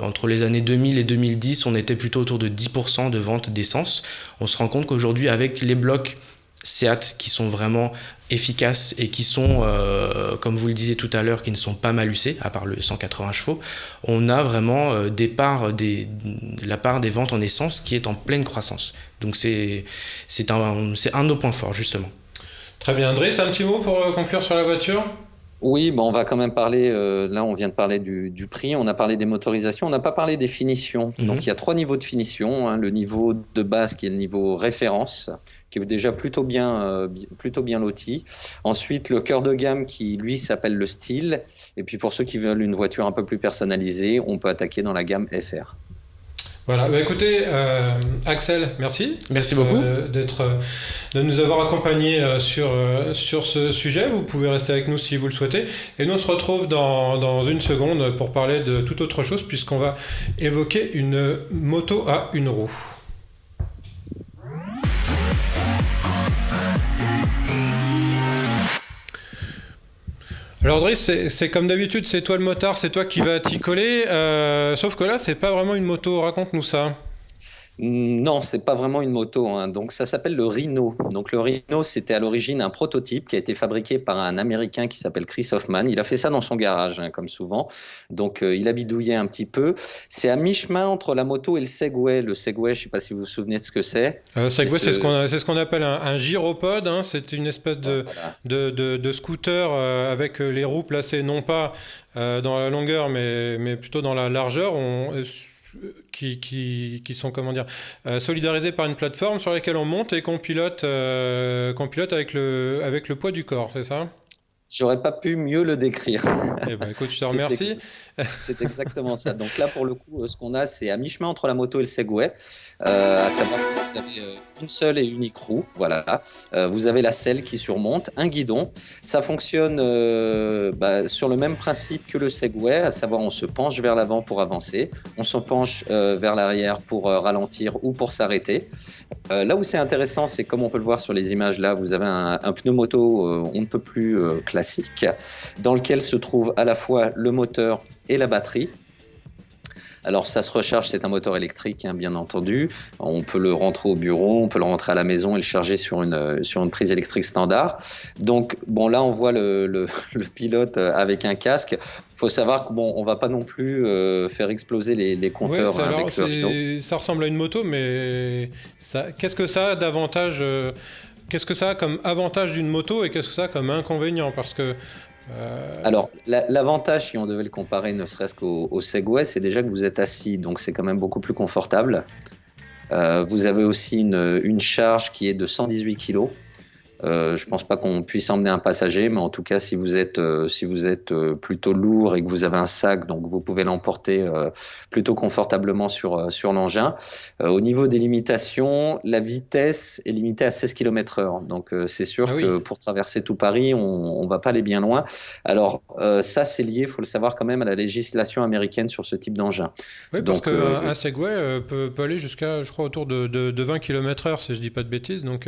entre les années 2000 et 2010, on était plutôt autour de 10% de ventes d'essence. On se rend compte qu'aujourd'hui, avec les blocs Seat qui sont vraiment efficaces et qui sont, comme vous le disiez tout à l'heure, qui ne sont pas mal usés, à part le 180 chevaux, on a vraiment la part des ventes en essence qui est en pleine croissance. Donc c'est un de nos points forts, justement. Très bien. Driss, un petit mot pour conclure sur la voiture ? Oui, on va quand même parler, là on vient de parler du prix, on a parlé des motorisations, on n'a pas parlé des finitions. Donc il y a 3 niveaux de finition, hein, le niveau de base qui est le niveau référence, qui est déjà plutôt bien loti. Ensuite, le cœur de gamme qui, lui, s'appelle le style. Et puis pour ceux qui veulent une voiture un peu plus personnalisée, on peut attaquer dans la gamme FR. Voilà, bah écoutez, Axel, merci. Merci beaucoup. De nous avoir accompagnés sur ce sujet. Vous pouvez rester avec nous si vous le souhaitez. Et nous, on se retrouve dans une seconde pour parler de toute autre chose, puisqu'on va évoquer une moto à une roue. Alors Driss, c'est comme d'habitude, c'est toi le motard, c'est toi qui vas t'y coller, sauf que là, c'est pas vraiment une moto, raconte-nous ça. Non, c'est pas vraiment une moto, hein. Donc ça s'appelle le Rhino. Donc le Rhino, c'était à l'origine un prototype qui a été fabriqué par un Américain qui s'appelle Chris Hoffman. Il a fait ça dans son garage, hein, comme souvent. Donc il a bidouillé un petit peu. C'est à mi-chemin entre la moto et le Segway. Le Segway, je sais pas si vous vous souvenez de ce que c'est. Segway, c'est ce qu'on appelle un gyropode, hein. C'est une espèce de scooter avec les roues placées non pas dans la longueur, mais plutôt dans la largeur. Qui sont solidarisés par une plateforme sur laquelle on monte et qu'on pilote avec le poids du corps, c'est ça? J'aurais pas pu mieux le décrire. Eh ben, écoute, je te remercie. C'est exactement ça. Donc là, pour le coup, ce qu'on a, c'est à mi-chemin entre la moto et le Segway. À savoir que vous avez une seule et unique roue. Voilà. Vous avez la selle qui surmonte, un guidon. Ça fonctionne sur le même principe que le Segway, à savoir on se penche vers l'avant pour avancer, on se penche vers l'arrière pour ralentir ou pour s'arrêter. Là où c'est intéressant, c'est comme on peut le voir sur les images là, vous avez un pneu moto on ne peut plus classique, dans lequel se trouve à la fois le moteur et la batterie. Alors ça se recharge, c'est un moteur électrique, hein, bien entendu. On peut le rentrer au bureau, on peut le rentrer à la maison et le charger sur une prise électrique standard. Donc bon, là on voit le pilote avec un casque. Il faut savoir que on va pas non plus faire exploser les compteurs, ouais, avec le Rhino. Ça ressemble à une moto, mais qu'est-ce que ça a d'avantage qu'est-ce que ça a comme avantage d'une moto et qu'est-ce que ça a comme inconvénient? Parce que Alors, l'avantage, si on devait le comparer ne serait-ce qu'au Segway, c'est déjà que vous êtes assis, donc c'est quand même beaucoup plus confortable. Vous avez aussi une charge qui est de 118 kg. Je pense pas qu'on puisse emmener un passager, mais en tout cas, si vous êtes plutôt lourd et que vous avez un sac, donc vous pouvez l'emporter plutôt confortablement sur l'engin. Au niveau des limitations, la vitesse est limitée à 16 km/h. Donc c'est sûr que pour traverser tout Paris, on va pas aller bien loin. Alors ça, c'est lié, il faut le savoir quand même, à la législation américaine sur ce type d'engin. Oui, parce qu'un Segway peut aller jusqu'à, je crois, autour de 20 km/h, si je dis pas de bêtises. Donc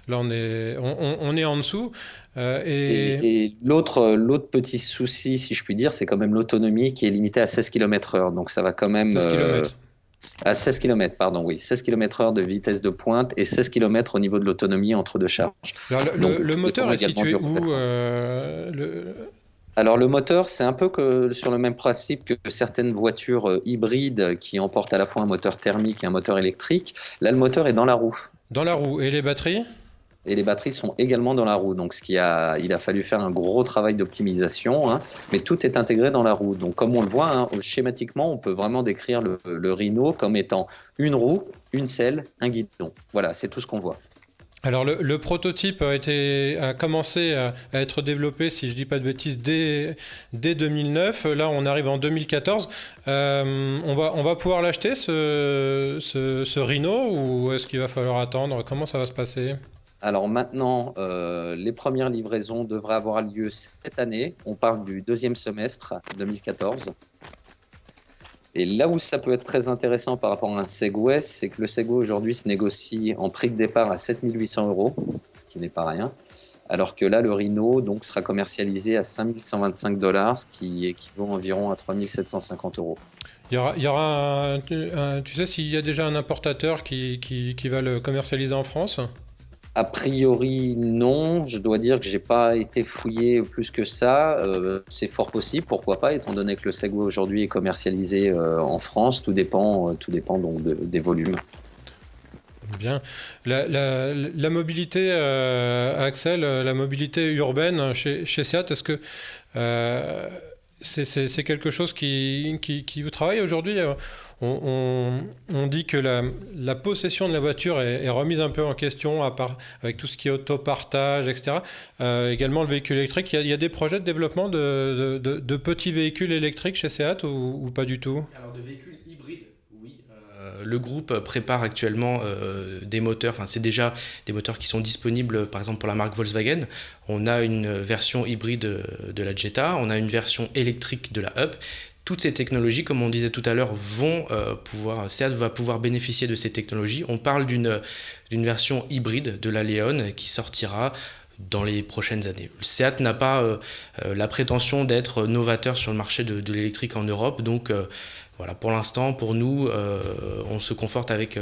là, on est en dessous. Et l'autre petit souci, si je puis dire, c'est quand même l'autonomie qui est limitée à 16 km/h. Donc ça va quand même... 16 km. À 16 km, pardon, oui. 16 km/h de vitesse de pointe et 16 km au niveau de l'autonomie entre deux charges. Alors, le moteur est situé où Alors le moteur, c'est un peu sur le même principe que certaines voitures hybrides qui emportent à la fois un moteur thermique et un moteur électrique. Là, le moteur est dans la roue. Dans la roue. Et les batteries ? Et les batteries sont également dans la roue. Donc, il a fallu faire un gros travail d'optimisation, hein, mais tout est intégré dans la roue. Donc, comme on le voit, hein, schématiquement, on peut vraiment décrire le Rhino comme étant une roue, une selle, un guidon. Voilà, c'est tout ce qu'on voit. Alors le prototype a commencé à être développé, si je dis pas de bêtises, dès 2009. Là, on arrive en 2014. On va pouvoir l'acheter ce Rhino, ou est-ce qu'il va falloir attendre? Comment ça va se passer? Alors maintenant, les premières livraisons devraient avoir lieu cette année. On parle du deuxième semestre 2014. Et là où ça peut être très intéressant par rapport à un Segway, c'est que le Segway aujourd'hui se négocie en prix de départ à 7 800 €, ce qui n'est pas rien. Alors que là, le Rhino donc, sera commercialisé à 5 125 $, ce qui équivaut environ à 3 750 €. Il y aura tu sais s'il y a déjà un importateur qui va le commercialiser en France? A priori, non. Je dois dire que j'ai pas été fouillé plus que ça. C'est fort possible, pourquoi pas, étant donné que le Segway aujourd'hui est commercialisé en France. Tout dépend donc des volumes. Bien. La mobilité, Axel, la mobilité urbaine chez Seat, est-ce que c'est quelque chose qui vous travaille aujourd'hui? On dit que la possession de la voiture est remise un peu en question avec tout ce qui est autopartage, etc. Également le véhicule électrique. Il y a des projets de développement de petits véhicules électriques chez Seat ou pas du tout? Alors de véhicules hybrides, oui. le groupe prépare actuellement des moteurs, c'est déjà des moteurs qui sont disponibles par exemple pour la marque Volkswagen. On a une version hybride de la Jetta, on a une version électrique de la Up. Toutes ces technologies, comme on disait tout à l'heure, Seat va pouvoir bénéficier de ces technologies. On parle d'une version hybride de la Leon qui sortira dans les prochaines années. Seat n'a pas la prétention d'être novateur sur le marché de l'électrique en Europe, donc voilà, pour l'instant, pour nous, on se conforte avec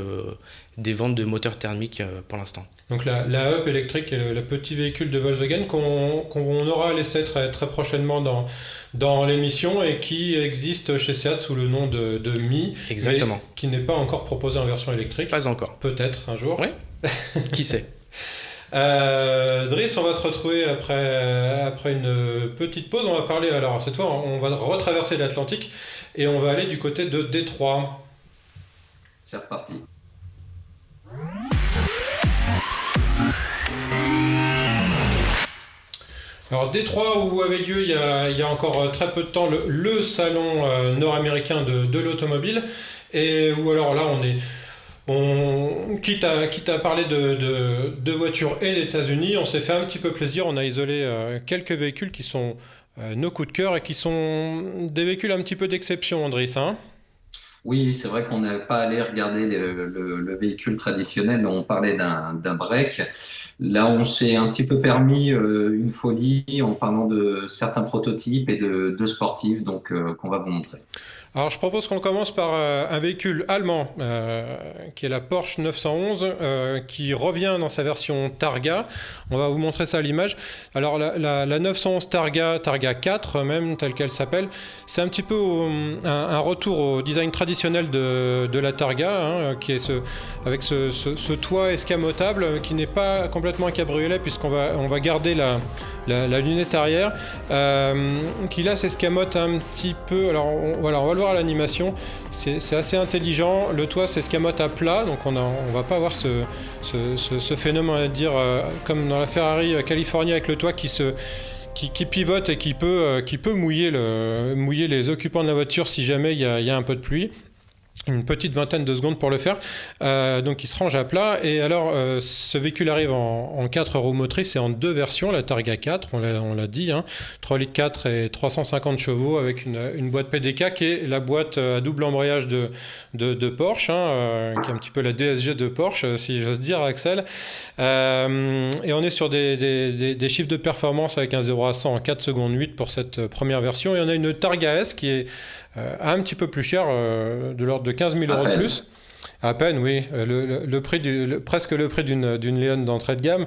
des ventes de moteurs thermiques pour l'instant. Donc la Up électrique est le petit véhicule de Volkswagen qu'on aura à l'essai très prochainement dans l'émission et qui existe chez Seat sous le nom de Mi. Exactement. Mais qui n'est pas encore proposé en version électrique. Pas encore. Peut-être un jour. Oui. Qui sait. Driss, on va se retrouver après une petite pause. On va parler, alors cette fois, on va retraverser l'Atlantique et on va aller du côté de Détroit. C'est reparti. Alors Détroit, où avait lieu il y a encore très peu de temps le salon nord-américain de l'automobile, et où alors là quitte à parler de voitures et des États-Unis, on s'est fait un petit peu plaisir, on a isolé quelques véhicules qui sont nos coups de cœur et qui sont des véhicules un petit peu d'exception, Driss, hein. Oui, c'est vrai qu'on n'a pas allé regarder le véhicule traditionnel. On parlait d'un break. Là, on s'est un petit peu permis une folie en parlant de certains prototypes et de sportifs, donc qu'on va vous montrer. Alors je propose qu'on commence par un véhicule allemand qui est la Porsche 911 qui revient dans sa version Targa. On va vous montrer ça à l'image. Alors la 911 Targa 4 même telle qu'elle s'appelle, c'est un petit peu un retour au design traditionnel de la Targa, hein, qui est avec ce toit escamotable qui n'est pas complètement un cabriolet puisqu'on va garder la lunette arrière qui là s'escamote un petit peu. Alors on va le voir à l'animation, c'est assez intelligent. Le toit s'escamote à plat, donc on va pas avoir ce phénomène, on va dire, comme dans la Ferrari California avec le toit qui pivote et qui peut mouiller les occupants de la voiture si jamais il y a un peu de pluie. Une petite vingtaine de secondes pour le faire, donc il se range à plat. Et alors ce véhicule arrive en 4 roues motrices et en 2 versions, la Targa 4, on l'a dit, hein, 3 litres 4 et 350 chevaux avec une boîte PDK qui est la boîte à double embrayage de Porsche, hein, qui est un petit peu la DSG de Porsche, si j'ose dire, Axel. Et on est sur des chiffres de performance avec un 0 à 100 en 4 secondes 8 pour cette première version. Et on a une Targa S qui est un petit peu plus cher, de l'ordre de 15 000 euros de plus. À peine, oui. Presque le prix d'une Leon d'entrée de gamme,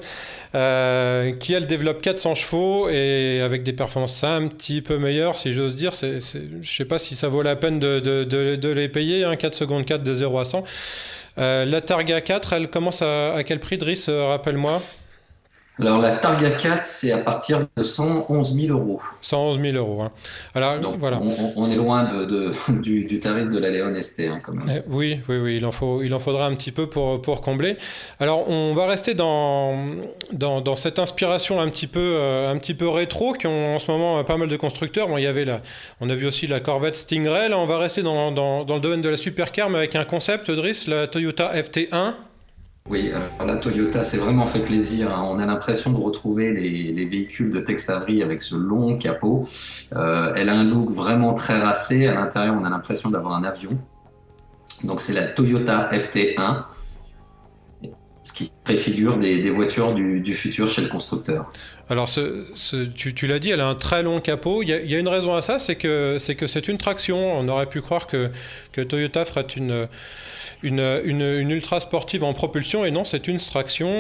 qui, elle, développe 400 chevaux et avec des performances un petit peu meilleures, si j'ose dire. Je ne sais pas si ça vaut la peine de les payer, hein, 4 secondes 4 de 0 à 100. La Targa 4, elle commence à quel prix, Driss, rappelle-moi? Alors, la Targa 4, c'est à partir de 111 000 euros. 111 000 euros. Hein. Alors, donc, voilà. On est loin du tarif de la Leon ST, hein, quand même. Oui, il en faudra un petit peu pour combler. Alors, on va rester dans cette inspiration un petit peu rétro, qui ont en ce moment pas mal de constructeurs. Bon, on a vu aussi la Corvette Stingray. Là, on va rester dans le domaine de la supercar, mais avec un concept, Driss, la Toyota FT1. Oui, alors la Toyota s'est vraiment fait plaisir, hein. On a l'impression de retrouver les véhicules de Tex Avery avec ce long capot. Elle a un look vraiment très racé. À l'intérieur, on a l'impression d'avoir un avion. Donc c'est la Toyota FT1, ce qui préfigure des voitures du futur chez le constructeur. Alors, tu l'as dit, elle a un très long capot. Il y a une raison à ça, c'est que c'est une traction. On aurait pu croire que Toyota ferait une ultra sportive en propulsion, et non, c'est une traction.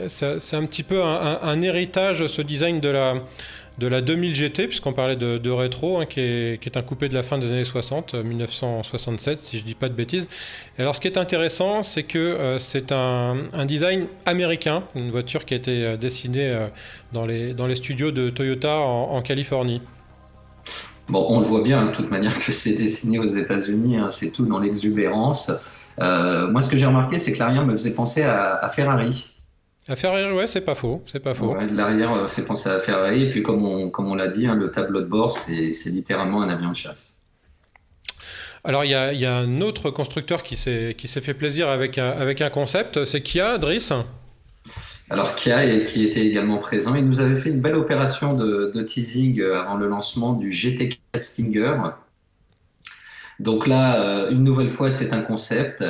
C'est un petit peu un héritage, ce design de la 2000 GT, puisqu'on parlait de rétro, hein, qui est un coupé de la fin des années 60, 1967, si je dis pas de bêtises. Et alors, ce qui est intéressant, c'est que c'est un design américain, une voiture qui a été dessinée dans les studios de Toyota en Californie. Bon, on le voit bien, de toute manière, que c'est dessiné aux États-Unis, hein, c'est tout dans l'exubérance. Moi, ce que j'ai remarqué, c'est que l'arrière me faisait penser à Ferrari. À Ferrari, ouais, c'est pas faux. Ouais, l'arrière fait penser à Ferrari, et puis comme on l'a dit, hein, le tableau de bord, c'est littéralement un avion de chasse. Alors il y a un autre constructeur qui s'est fait plaisir avec un concept, c'est Kia, Driss. Alors Kia, qui était également présent, il nous avait fait une belle opération de teasing avant le lancement du GT4 Stinger. Donc là, une nouvelle fois, c'est un concept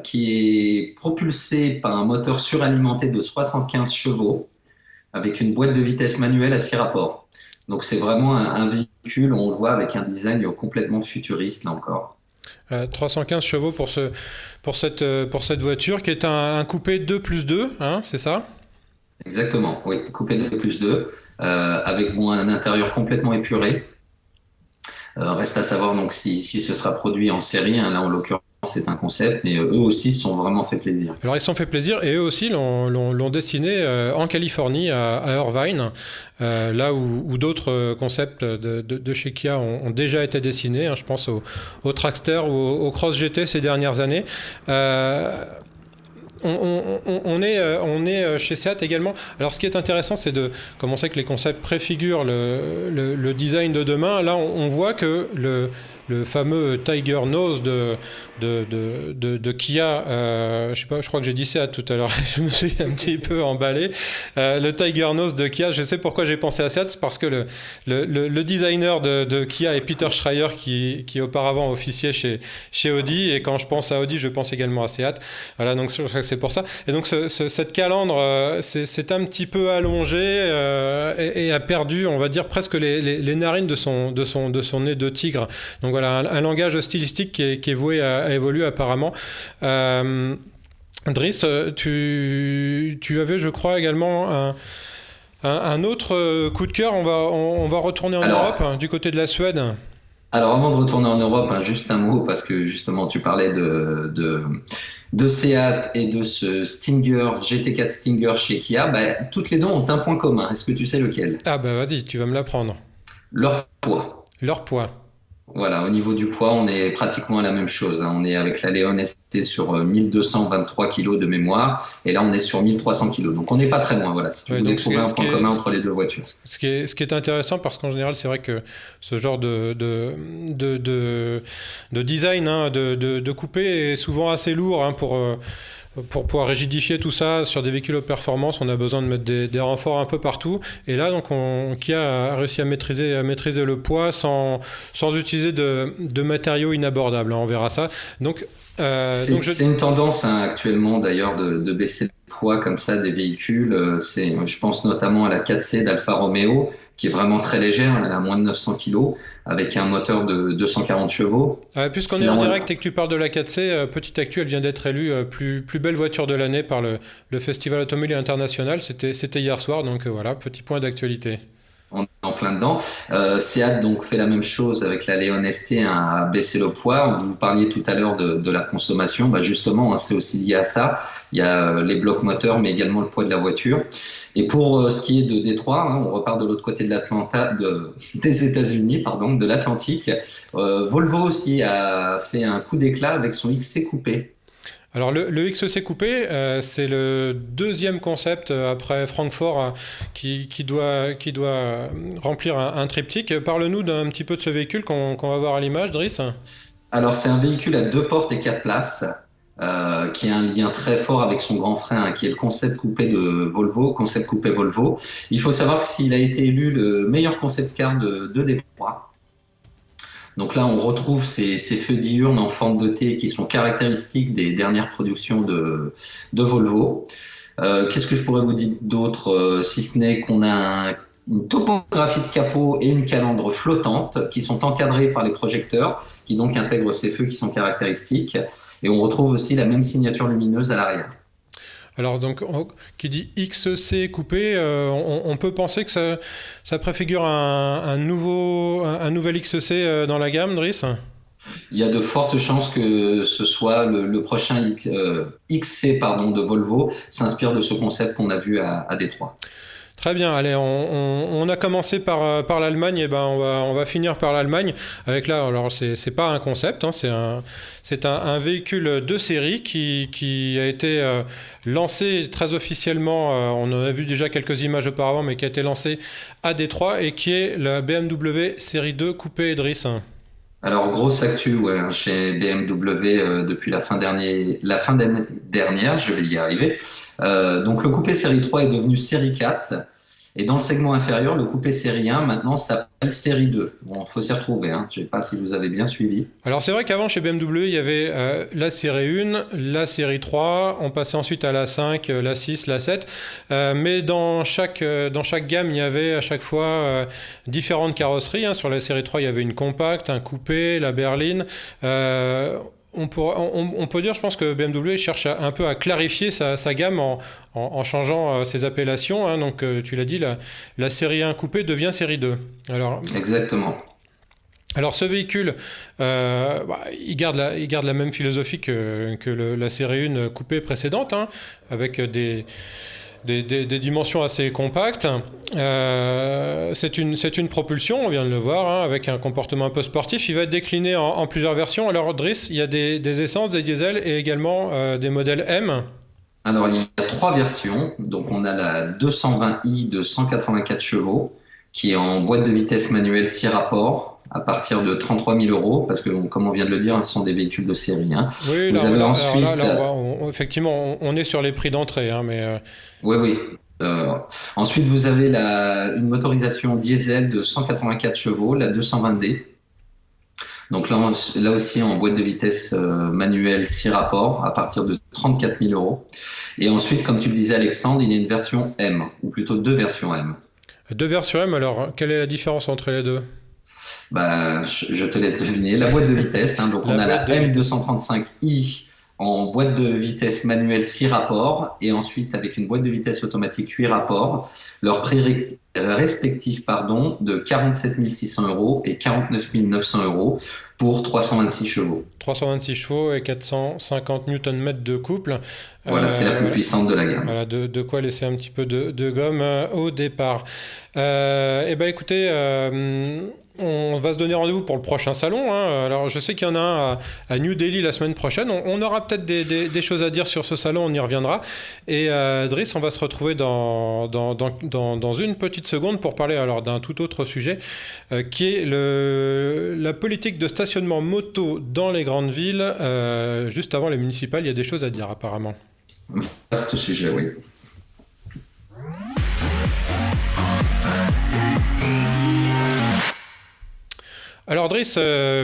qui est propulsé par un moteur suralimenté de 75 chevaux avec une boîte de vitesse manuelle à 6 rapports. Donc c'est vraiment un véhicule, on le voit, avec un design complètement futuriste, là encore. 315 chevaux pour cette voiture, qui est un coupé 2+2, hein, c'est ça? Exactement, oui, coupé 2+2, avec un intérieur complètement épuré. Reste à savoir donc si ce sera produit en série, hein, là en l'occurrence c'est un concept, mais eux aussi se sont vraiment fait plaisir. Alors ils se sont fait plaisir et eux aussi l'ont dessiné en Californie, à Irvine, là où d'autres concepts de chez Kia ont déjà été dessinés, hein, je pense au Trackster ou au Cross GT ces dernières années. On est chez Seat également. Alors ce qui est intéressant, c'est comme on sait que les concepts préfigurent le design de demain, là on voit que le fameux Tiger Nose de Kia, je sais pas, je crois que j'ai dit Seat tout à l'heure, je me suis un petit peu emballé. Le Tiger Nose de Kia, je sais pourquoi j'ai pensé à Seat, c'est parce que le designer de Kia est Peter Schreier qui auparavant officiait chez Audi, et quand je pense à Audi, je pense également à Seat. Voilà, donc c'est pour ça. Et donc cette calandre c'est un petit peu allongé et a perdu, on va dire, presque les narines de son nez de tigre. Donc voilà, un langage stylistique qui est voué à évoluer apparemment. Driss, tu avais, je crois, également un autre coup de cœur. On va retourner en Europe, hein, du côté de la Suède. Alors avant de retourner en Europe, hein, juste un mot, parce que justement tu parlais de Seat et de ce Stinger, GT4 Stinger chez Kia. Toutes les deux ont un point commun. Est-ce que tu sais lequel? Ah bah vas-y, tu vas me l'apprendre. Leur poids. Leur poids. Voilà, au niveau du poids, on est pratiquement à la même chose, hein. On est avec la Leon ST sur 1223 kg de mémoire, et là on est sur 1300 kg. Donc on n'est pas très loin, voilà, si tu voulais trouver un point commun entre les deux voitures. Ce qui est intéressant, parce qu'en général, c'est vrai que ce genre de design, hein, de coupé est souvent assez lourd, hein, pour pouvoir rigidifier tout ça sur des véhicules haute performance. On a besoin de mettre des renforts un peu partout. Et là, donc, Kia a réussi à maîtriser le poids sans utiliser de matériaux inabordables, hein. On verra ça. Donc, c'est une tendance, hein, actuellement d'ailleurs de baisser le poids comme ça des véhicules. Je pense notamment à la 4C d'Alfa Romeo, qui est vraiment très légère. Elle a moins de 900 kg avec un moteur de 240 chevaux. Puisqu'on est en direct et que tu parles de la 4C, petite actu, elle vient d'être élue plus belle voiture de l'année par le Festival Automobile International. C'était hier soir, donc voilà, petit point d'actualité. On est en plein dedans. Seat donc fait la même chose avec la Leon ST, hein, à baisser le poids. Vous parliez tout à l'heure de la consommation. Justement, hein, c'est aussi lié à ça. Il y a les blocs moteurs, mais également le poids de la voiture. Et pour ce qui est de Détroit, hein, on repart de l'autre côté des États-Unis, de l'Atlantique. Volvo aussi a fait un coup d'éclat avec son XC coupé. Alors le XC coupé, c'est le deuxième concept après Francfort qui doit remplir un triptyque. Parle-nous d'un petit peu de ce véhicule qu'on va voir à l'image, Driss. Alors c'est un véhicule à 2 portes et 4 places, qui a un lien très fort avec son grand frère, hein, qui est le concept coupé de Volvo, concept coupé Volvo. Il faut savoir qu'il a été élu le meilleur concept car de Détroit. Donc là, on retrouve ces feux diurnes en forme de T qui sont caractéristiques des dernières productions de Volvo. Qu'est-ce que je pourrais vous dire d'autre, si ce n'est qu'on a une topographie de capot et une calandre flottante qui sont encadrées par les projecteurs, qui donc intègrent ces feux qui sont caractéristiques. Et on retrouve aussi la même signature lumineuse à l'arrière. Alors donc, qui dit XC coupé, on peut penser que ça préfigure un nouvel XC dans la gamme, Driss? Il y a de fortes chances que ce soit le prochain XC de Volvo s'inspire de ce concept qu'on a vu à Détroit. Très bien, allez, on a commencé par l'Allemagne, et on va finir par l'Allemagne avec là. Alors c'est pas un concept, hein, c'est un véhicule de série qui a été lancé très officiellement. On en a vu déjà quelques images auparavant, mais qui a été lancé à Détroit et qui est la BMW série 2 coupé Driss. Alors, grosse actu, ouais, hein, chez BMW depuis la fin d'année dernière, je vais y arriver. Donc, le coupé série 3 est devenu série 4. Et dans le segment inférieur, le coupé série 1 maintenant s'appelle série 2. Bon, faut s'y retrouver, hein. Je ne sais pas si vous avez bien suivi. Alors c'est vrai qu'avant chez BMW, il y avait la série 1, la série 3, on passait ensuite à la 5, la 6, la 7. Mais dans chaque gamme, il y avait à chaque fois différentes carrosseries, hein. Sur la série 3, il y avait une compacte, un coupé, la berline. On peut dire, je pense que BMW cherche un peu à clarifier sa gamme en changeant ses appellations, hein. Donc, tu l'as dit, la série 1 coupé devient série 2. Exactement. Alors ce véhicule, il garde la même philosophie que la série 1 coupé précédente, hein, avec des dimensions assez compactes. C'est une propulsion, on vient de le voir, hein, avec un comportement un peu sportif. Il va être décliné en plusieurs versions. Alors Driss, il y a des essences, des diesels et également des modèles M. Alors, il y a 3 versions. Donc, on a la 220i de 184 chevaux, qui est en boîte de vitesse manuelle 6 rapports, à partir de 33 000 euros, parce que, comme on vient de le dire, ce sont des véhicules de série, hein. Oui, Vous avez ensuite... effectivement, on est sur les prix d'entrée, hein, mais... Oui, oui. Ensuite, vous avez une motorisation diesel de 184 chevaux, la 220D. Donc là aussi, en boîte de vitesse manuelle 6 rapports, à partir de 34 000 euros. Et ensuite, comme tu le disais, Alexandre, il y a une version M, ou plutôt 2 versions M. 2 versions M, alors, quelle est la différence entre les deux ? Je te laisse deviner. La boîte de vitesse, hein, donc on a la M235i en boîte de vitesse manuelle 6 rapports et ensuite avec une boîte de vitesse automatique 8 rapports. Leur prix respectif de 47 600 euros et 49 900 euros pour 326 chevaux. 326 chevaux et 450 Nm de couple. Voilà, c'est la plus puissante de la gamme. Voilà, de quoi laisser un petit peu de gomme au départ. Écoutez, on va se donner rendez-vous pour le prochain salon, hein. Alors, je sais qu'il y en a un à New Delhi la semaine prochaine. On aura peut-être des choses à dire sur ce salon, on y reviendra. Et Driss, on va se retrouver dans une petite seconde pour parler alors d'un tout autre sujet qui est la politique de stationnement moto dans les grandes villes. Juste avant les municipales, il y a des choses à dire apparemment. Vaste sujet, oui. Alors Driss,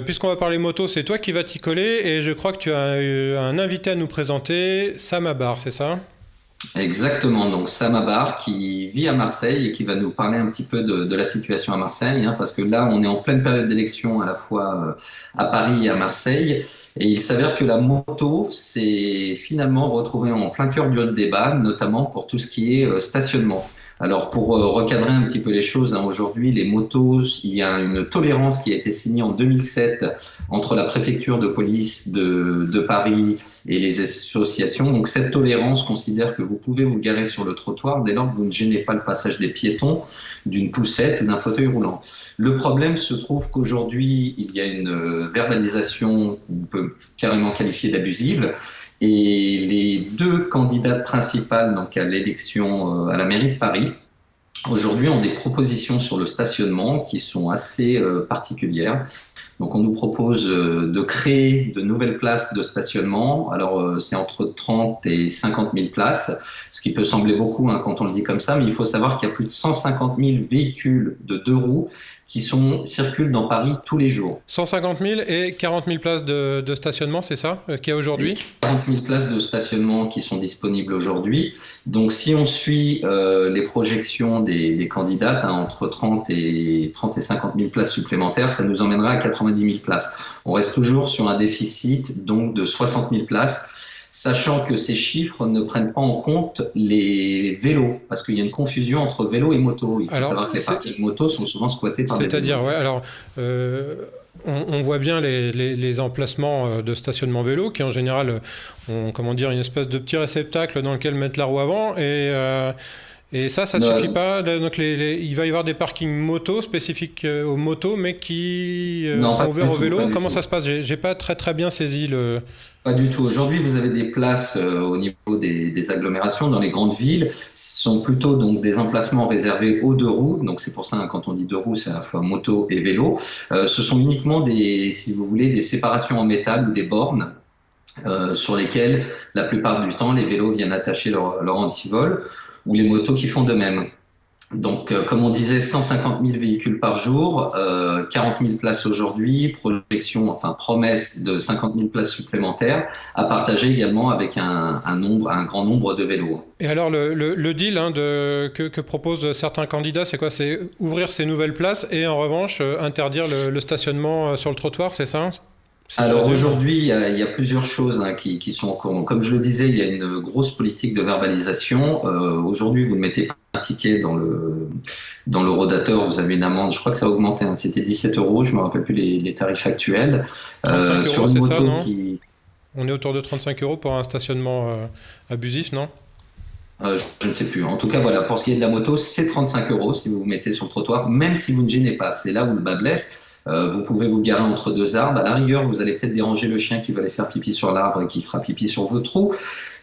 puisqu'on va parler moto, c'est toi qui vas t'y coller et je crois que tu as un invité à nous présenter, Sam Abar, c'est ça ? Exactement, donc Sam Abar qui vit à Marseille et qui va nous parler un petit peu de la situation à Marseille, hein, parce que là on est en pleine période d'élection à la fois à Paris et à Marseille, et il s'avère que la moto s'est finalement retrouvée en plein cœur du débat, notamment pour tout ce qui est stationnement. Alors pour recadrer un petit peu les choses, hein, aujourd'hui les motos, il y a une tolérance qui a été signée en 2007 entre la préfecture de police de Paris et les associations. Donc cette tolérance considère que vous pouvez vous garer sur le trottoir dès lors que vous ne gênez pas le passage des piétons, d'une poussette ou d'un fauteuil roulant. Le problème se trouve qu'aujourd'hui il y a une verbalisation qu'on peut carrément qualifier d'abusive. Et les 2 candidates principales donc à l'élection à la mairie de Paris, aujourd'hui, ont des propositions sur le stationnement qui sont assez particulières. Donc, on nous propose de créer de nouvelles places de stationnement. Alors, c'est entre 30 et 50 000 places, ce qui peut sembler beaucoup hein, quand on le dit comme ça, mais il faut savoir qu'il y a plus de 150 000 véhicules de 2 roues qui circulent dans Paris tous les jours. 150 000 et 40 000 places de stationnement, c'est ça, qu'il y a aujourd'hui ? 40 000 places de stationnement qui sont disponibles aujourd'hui. Donc, si on suit les projections des candidates, hein, entre 30 et 50 000 places supplémentaires, ça nous emmènera à 90 000 places. On reste toujours sur un déficit donc de 60 000 places. Sachant que ces chiffres ne prennent pas en compte les vélos, parce qu'il y a une confusion entre vélo et moto. Il faut savoir que les parkings moto sont souvent squattés par des vélos. C'est-à-dire, ouais, alors, on voit bien les emplacements de stationnement vélo qui, en général, ont une espèce de petit réceptacle dans lequel mettre la roue avant. Et ça suffit pas. Donc il va y avoir des parkings moto spécifiques aux motos, mais qui seront ouverts au vélo. Comment ça se passe? J'ai pas très bien saisi le. Pas du tout. Aujourd'hui, vous avez des places au niveau des agglomérations dans les grandes villes. Ce sont plutôt donc des emplacements réservés aux deux roues. Donc c'est pour ça, quand on dit deux roues, c'est à la fois moto et vélo. Ce sont uniquement si vous voulez, des séparations en métal ou des bornes sur lesquelles la plupart du temps les vélos viennent attacher leur antivol, ou les motos qui font de même. Donc, comme on disait, 150 000 véhicules par jour, 40 000 places aujourd'hui, promesse de 50 000 places supplémentaires à partager également avec un grand nombre de vélos. Et alors, le deal que proposent certains candidats, c'est quoi? C'est ouvrir ces nouvelles places et en revanche, interdire le stationnement sur le trottoir, c'est ça? Alors aujourd'hui, il y a plusieurs choses qui sont en cours. Comme je le disais, il y a une grosse politique de verbalisation. Aujourd'hui, vous ne mettez pas un ticket dans l'Eurodateur, vous avez une amende. Je crois que ça a augmenté. C'était 17 €. Je me rappelle plus les tarifs actuels. 35 sur €, une c'est moto ça, non? On est autour de 35 € pour un stationnement abusif, non? Je ne sais plus. En tout cas, voilà, pour ce qui est de la moto, c'est 35 € si vous vous mettez sur le trottoir, même si vous ne gênez pas. C'est là où le bas blesse. Vous pouvez vous garer entre deux arbres. À la rigueur, vous allez peut-être déranger le chien qui va aller faire pipi sur l'arbre et qui fera pipi sur vos trous.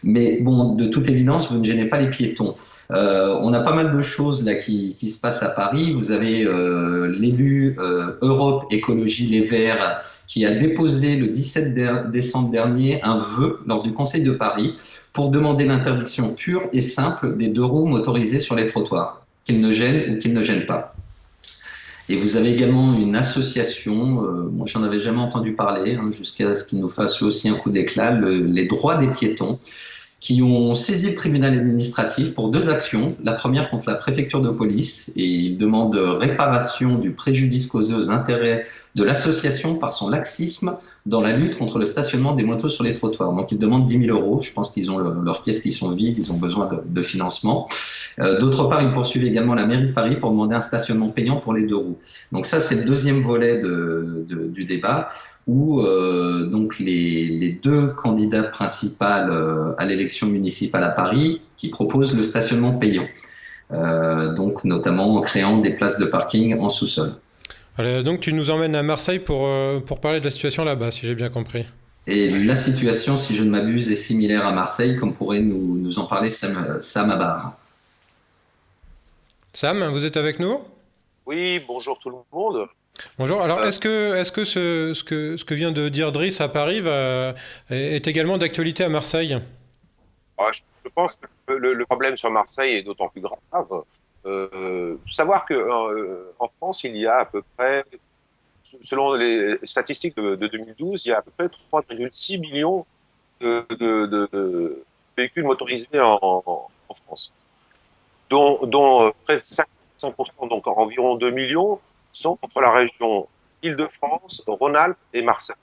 Mais bon, de toute évidence, vous ne gênez pas les piétons. On a pas mal de choses là qui se passent à Paris. Vous avez l'élu Europe Écologie Les Verts qui a déposé le 17 décembre dernier un vœu lors du Conseil de Paris pour demander l'interdiction pure et simple des deux roues motorisées sur les trottoirs, qu'ils ne gênent ou qu'ils ne gênent pas. Et vous avez également une association, moi j'en avais jamais entendu parler, jusqu'à ce qu'il nous fasse aussi un coup d'éclat, les droits des piétons, qui ont saisi le tribunal administratif pour 2 actions. La première contre la préfecture de police, et ils demandent réparation du préjudice causé aux intérêts de l'association par son laxisme dans la lutte contre le stationnement des motos sur les trottoirs. Donc ils demandent 10 000 €. Je pense qu'ils ont leurs caisses qui sont vides, ils ont besoin de financement. D'autre part, ils poursuivent également la mairie de Paris pour demander un stationnement payant pour les deux roues. Donc ça, c'est le deuxième volet du débat, où donc les 2 candidats principaux à l'élection municipale à Paris qui proposent le stationnement payant, donc notamment en créant des places de parking en sous-sol. Donc tu nous emmènes à Marseille pour parler de la situation là-bas, si j'ai bien compris. Et la situation, si je ne m'abuse, est similaire à Marseille, comme pourrait nous en parler Sam Abar. Sam, vous êtes avec nous? Oui, bonjour tout le monde. Bonjour. Alors, est-ce que ce que vient de dire Driss à Paris est également d'actualité à Marseille? Je pense que le problème sur Marseille est d'autant plus grave. Savoir qu'en France, il y a à peu près, selon les statistiques de 2012, il y a à peu près 3,6 millions de véhicules motorisés en France, dont près de 5%, donc environ 2 millions, sont entre la région Île-de-France, Rhône-Alpes et Marseille.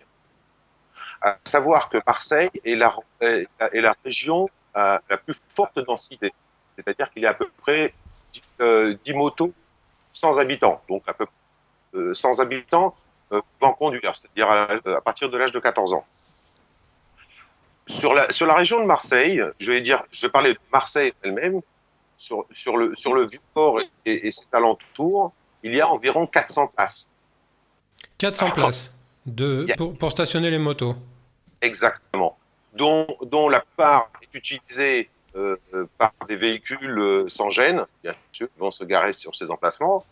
À savoir que Marseille est la région à la plus forte densité, c'est-à-dire qu'il y a à peu près 10 motos sans habitants, donc à peu près 100 habitants pouvant conduire, c'est-à-dire à partir de l'âge de 14 ans. Sur la région de Marseille, je vais parler de Marseille elle-même, sur le Vieux-Port et ses alentours, il y a environ 400 places. 400 places pour stationner les motos. Exactement. Dont la plupart est utilisée par des véhicules sans gêne, bien sûr, qui vont se garer sur ces emplacements.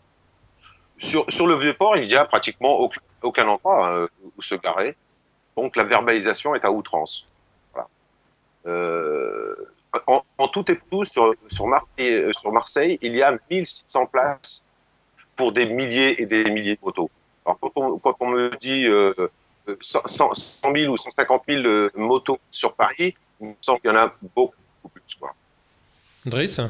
Sur le Vieux-Port, il n'y a pratiquement aucun endroit où se garer. Donc la verbalisation est à outrance. Voilà. En tout et tout, sur Marseille, il y a 1600 places pour des milliers et des milliers de motos. Alors quand on me dit 100 000 ou 150 000 motos sur Paris, il me semble qu'il y en a beaucoup plus. Driss ?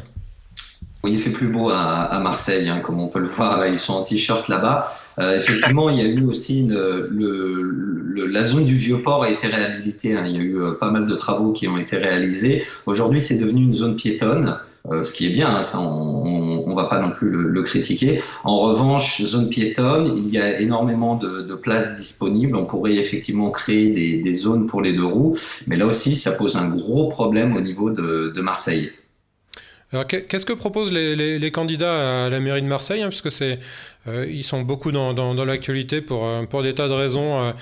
Oui, il fait plus beau à Marseille, comme on peut le voir. Là, ils sont en t-shirt là-bas. Effectivement, il y a eu aussi la zone du Vieux-Port a été réhabilitée. Il y a eu pas mal de travaux qui ont été réalisés. Aujourd'hui, c'est devenu une zone piétonne, ce qui est bien. Ça, on va pas non plus le critiquer. En revanche, zone piétonne, il y a énormément de places disponibles. On pourrait effectivement créer des zones pour les deux roues, mais là aussi, ça pose un gros problème au niveau de Marseille. Alors, qu'est-ce que proposent les candidats à la mairie de Marseille, hein, puisque ils sont beaucoup dans l'actualité pour des tas de raisons,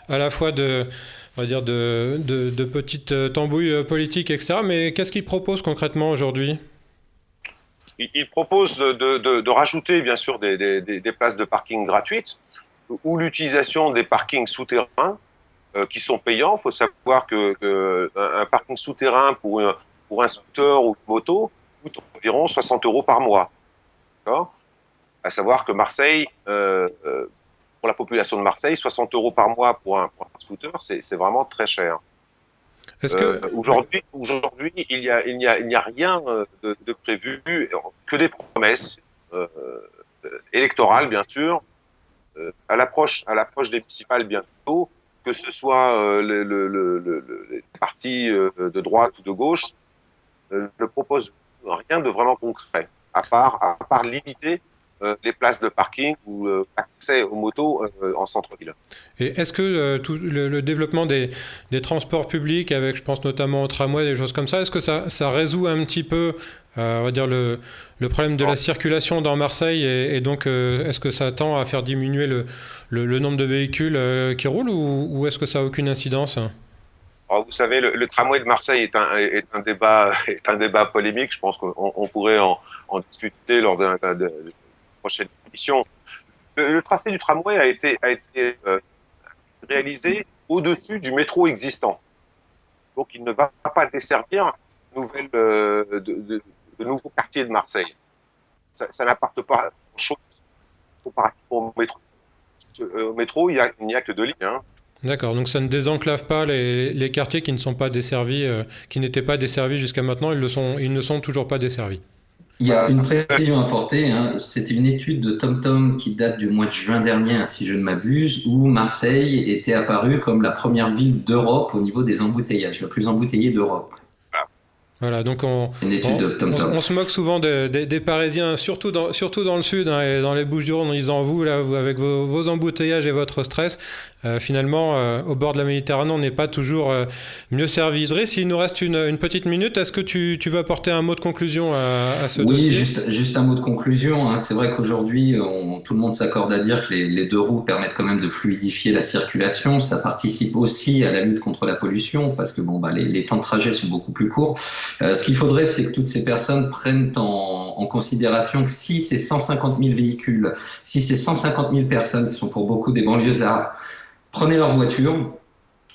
à la fois on va dire de petites tambouilles politiques, etc. Mais qu'est-ce qu'ils proposent concrètement aujourd'hui ? Ils proposent de rajouter, bien sûr, des places de parking gratuites ou l'utilisation des parkings souterrains qui sont payants. Il faut savoir qu'un parking souterrain pour un scooter ou une moto coûte environ 60 € par mois. D'accord ? À savoir que Marseille, pour la population de Marseille, 60 € par mois pour un scooter, c'est vraiment très cher. Aujourd'hui, il n'y a rien de prévu, que des promesses électorales, bien sûr, à l'approche des municipales bientôt, que ce soit les partis de droite ou de gauche, ne proposent rien de vraiment concret, à part limiter les places de parking ou l'accès aux motos en centre-ville. Et est-ce que tout le développement des transports publics, avec, je pense notamment au tramway, des choses comme ça, est-ce que ça résout un petit peu, on va dire, le problème de la circulation dans Marseille, et donc est-ce que ça tend à faire diminuer le nombre de véhicules qui roulent, ou est-ce que ça n'a aucune incidence ? Alors, vous savez, le tramway de Marseille est un débat polémique. Je pense qu'on pourrait en discuter lors de prochaine émission. Le tracé du tramway a été réalisé au-dessus du métro existant. Donc, il ne va pas desservir de nouveaux quartiers de Marseille. Ça n'apporte pas grand-chose comparativement au métro. Au métro, il n'y a que 2 lignes. Hein. D'accord, donc ça ne désenclave pas les quartiers qui ne sont pas desservis, qui n'étaient pas desservis jusqu'à maintenant, ils ne sont toujours pas desservis. Il y a une précision à apporter, hein. C'était une étude de TomTom qui date du mois de juin dernier, hein, si je ne m'abuse, où Marseille était apparue comme la première ville d'Europe au niveau des embouteillages, la plus embouteillée d'Europe. Voilà, donc une étude de TomTom. On se moque souvent des Parisiens, surtout dans le sud, hein, et dans les Bouches-du-Rhône, en disant vous avec vos embouteillages et votre stress, finalement, au bord de la Méditerranée, on n'est pas toujours mieux servi. Idriss, s'il nous reste une petite minute, est-ce que tu veux apporter un mot de conclusion à ce dossier ? Oui, juste un mot de conclusion. Hein. C'est vrai qu'aujourd'hui, tout le monde s'accorde à dire que les 2 roues permettent quand même de fluidifier la circulation. Ça participe aussi à la lutte contre la pollution, parce que les temps de trajet sont beaucoup plus courts. Ce qu'il faudrait, c'est que toutes ces personnes prennent en considération que si ces 150 000 véhicules, si ces 150 000 personnes qui sont pour beaucoup des banlieusards, prenaient leur voiture,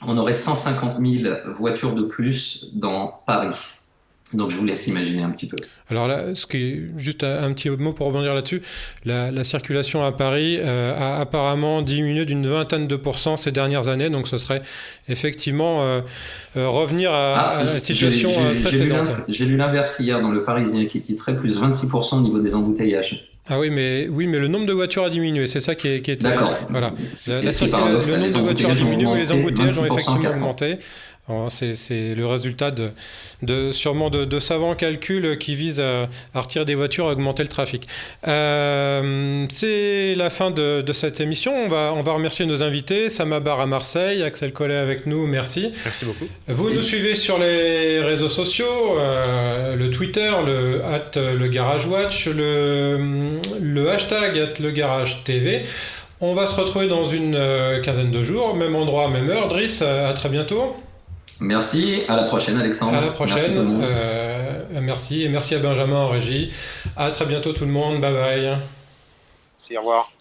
on aurait 150 000 voitures de plus dans Paris. Donc je vous laisse imaginer un petit peu. Alors là, juste un petit mot pour rebondir là-dessus, la circulation à Paris a apparemment diminué d'une 20% ces dernières années, donc ce serait effectivement revenir à la situation précédente. J'ai lu l'inverse hier dans Le Parisien qui titrait plus 26% au niveau des embouteillages. Ah oui, mais le nombre de voitures a diminué, c'est ça qui est d'accord. Voilà. Le nombre de voitures a diminué, mais les embouteillages ont effectivement augmenté. C'est le résultat sûrement de savants calculs qui visent à retirer des voitures et à augmenter le trafic. C'est la fin de cette émission. On va remercier nos invités. Sama Bar à Marseille, Axel Collet avec nous, merci. Merci beaucoup. Vous nous suivez sur les réseaux sociaux, le Twitter, le GarageWatch, le hashtag @legaragetv. On va se retrouver dans une quinzaine de jours, même endroit, même heure. Driss, à très bientôt. Merci, à la prochaine Alexandre. À la prochaine, merci, et merci à Benjamin en régie. À très bientôt tout le monde, bye bye. Merci, au revoir.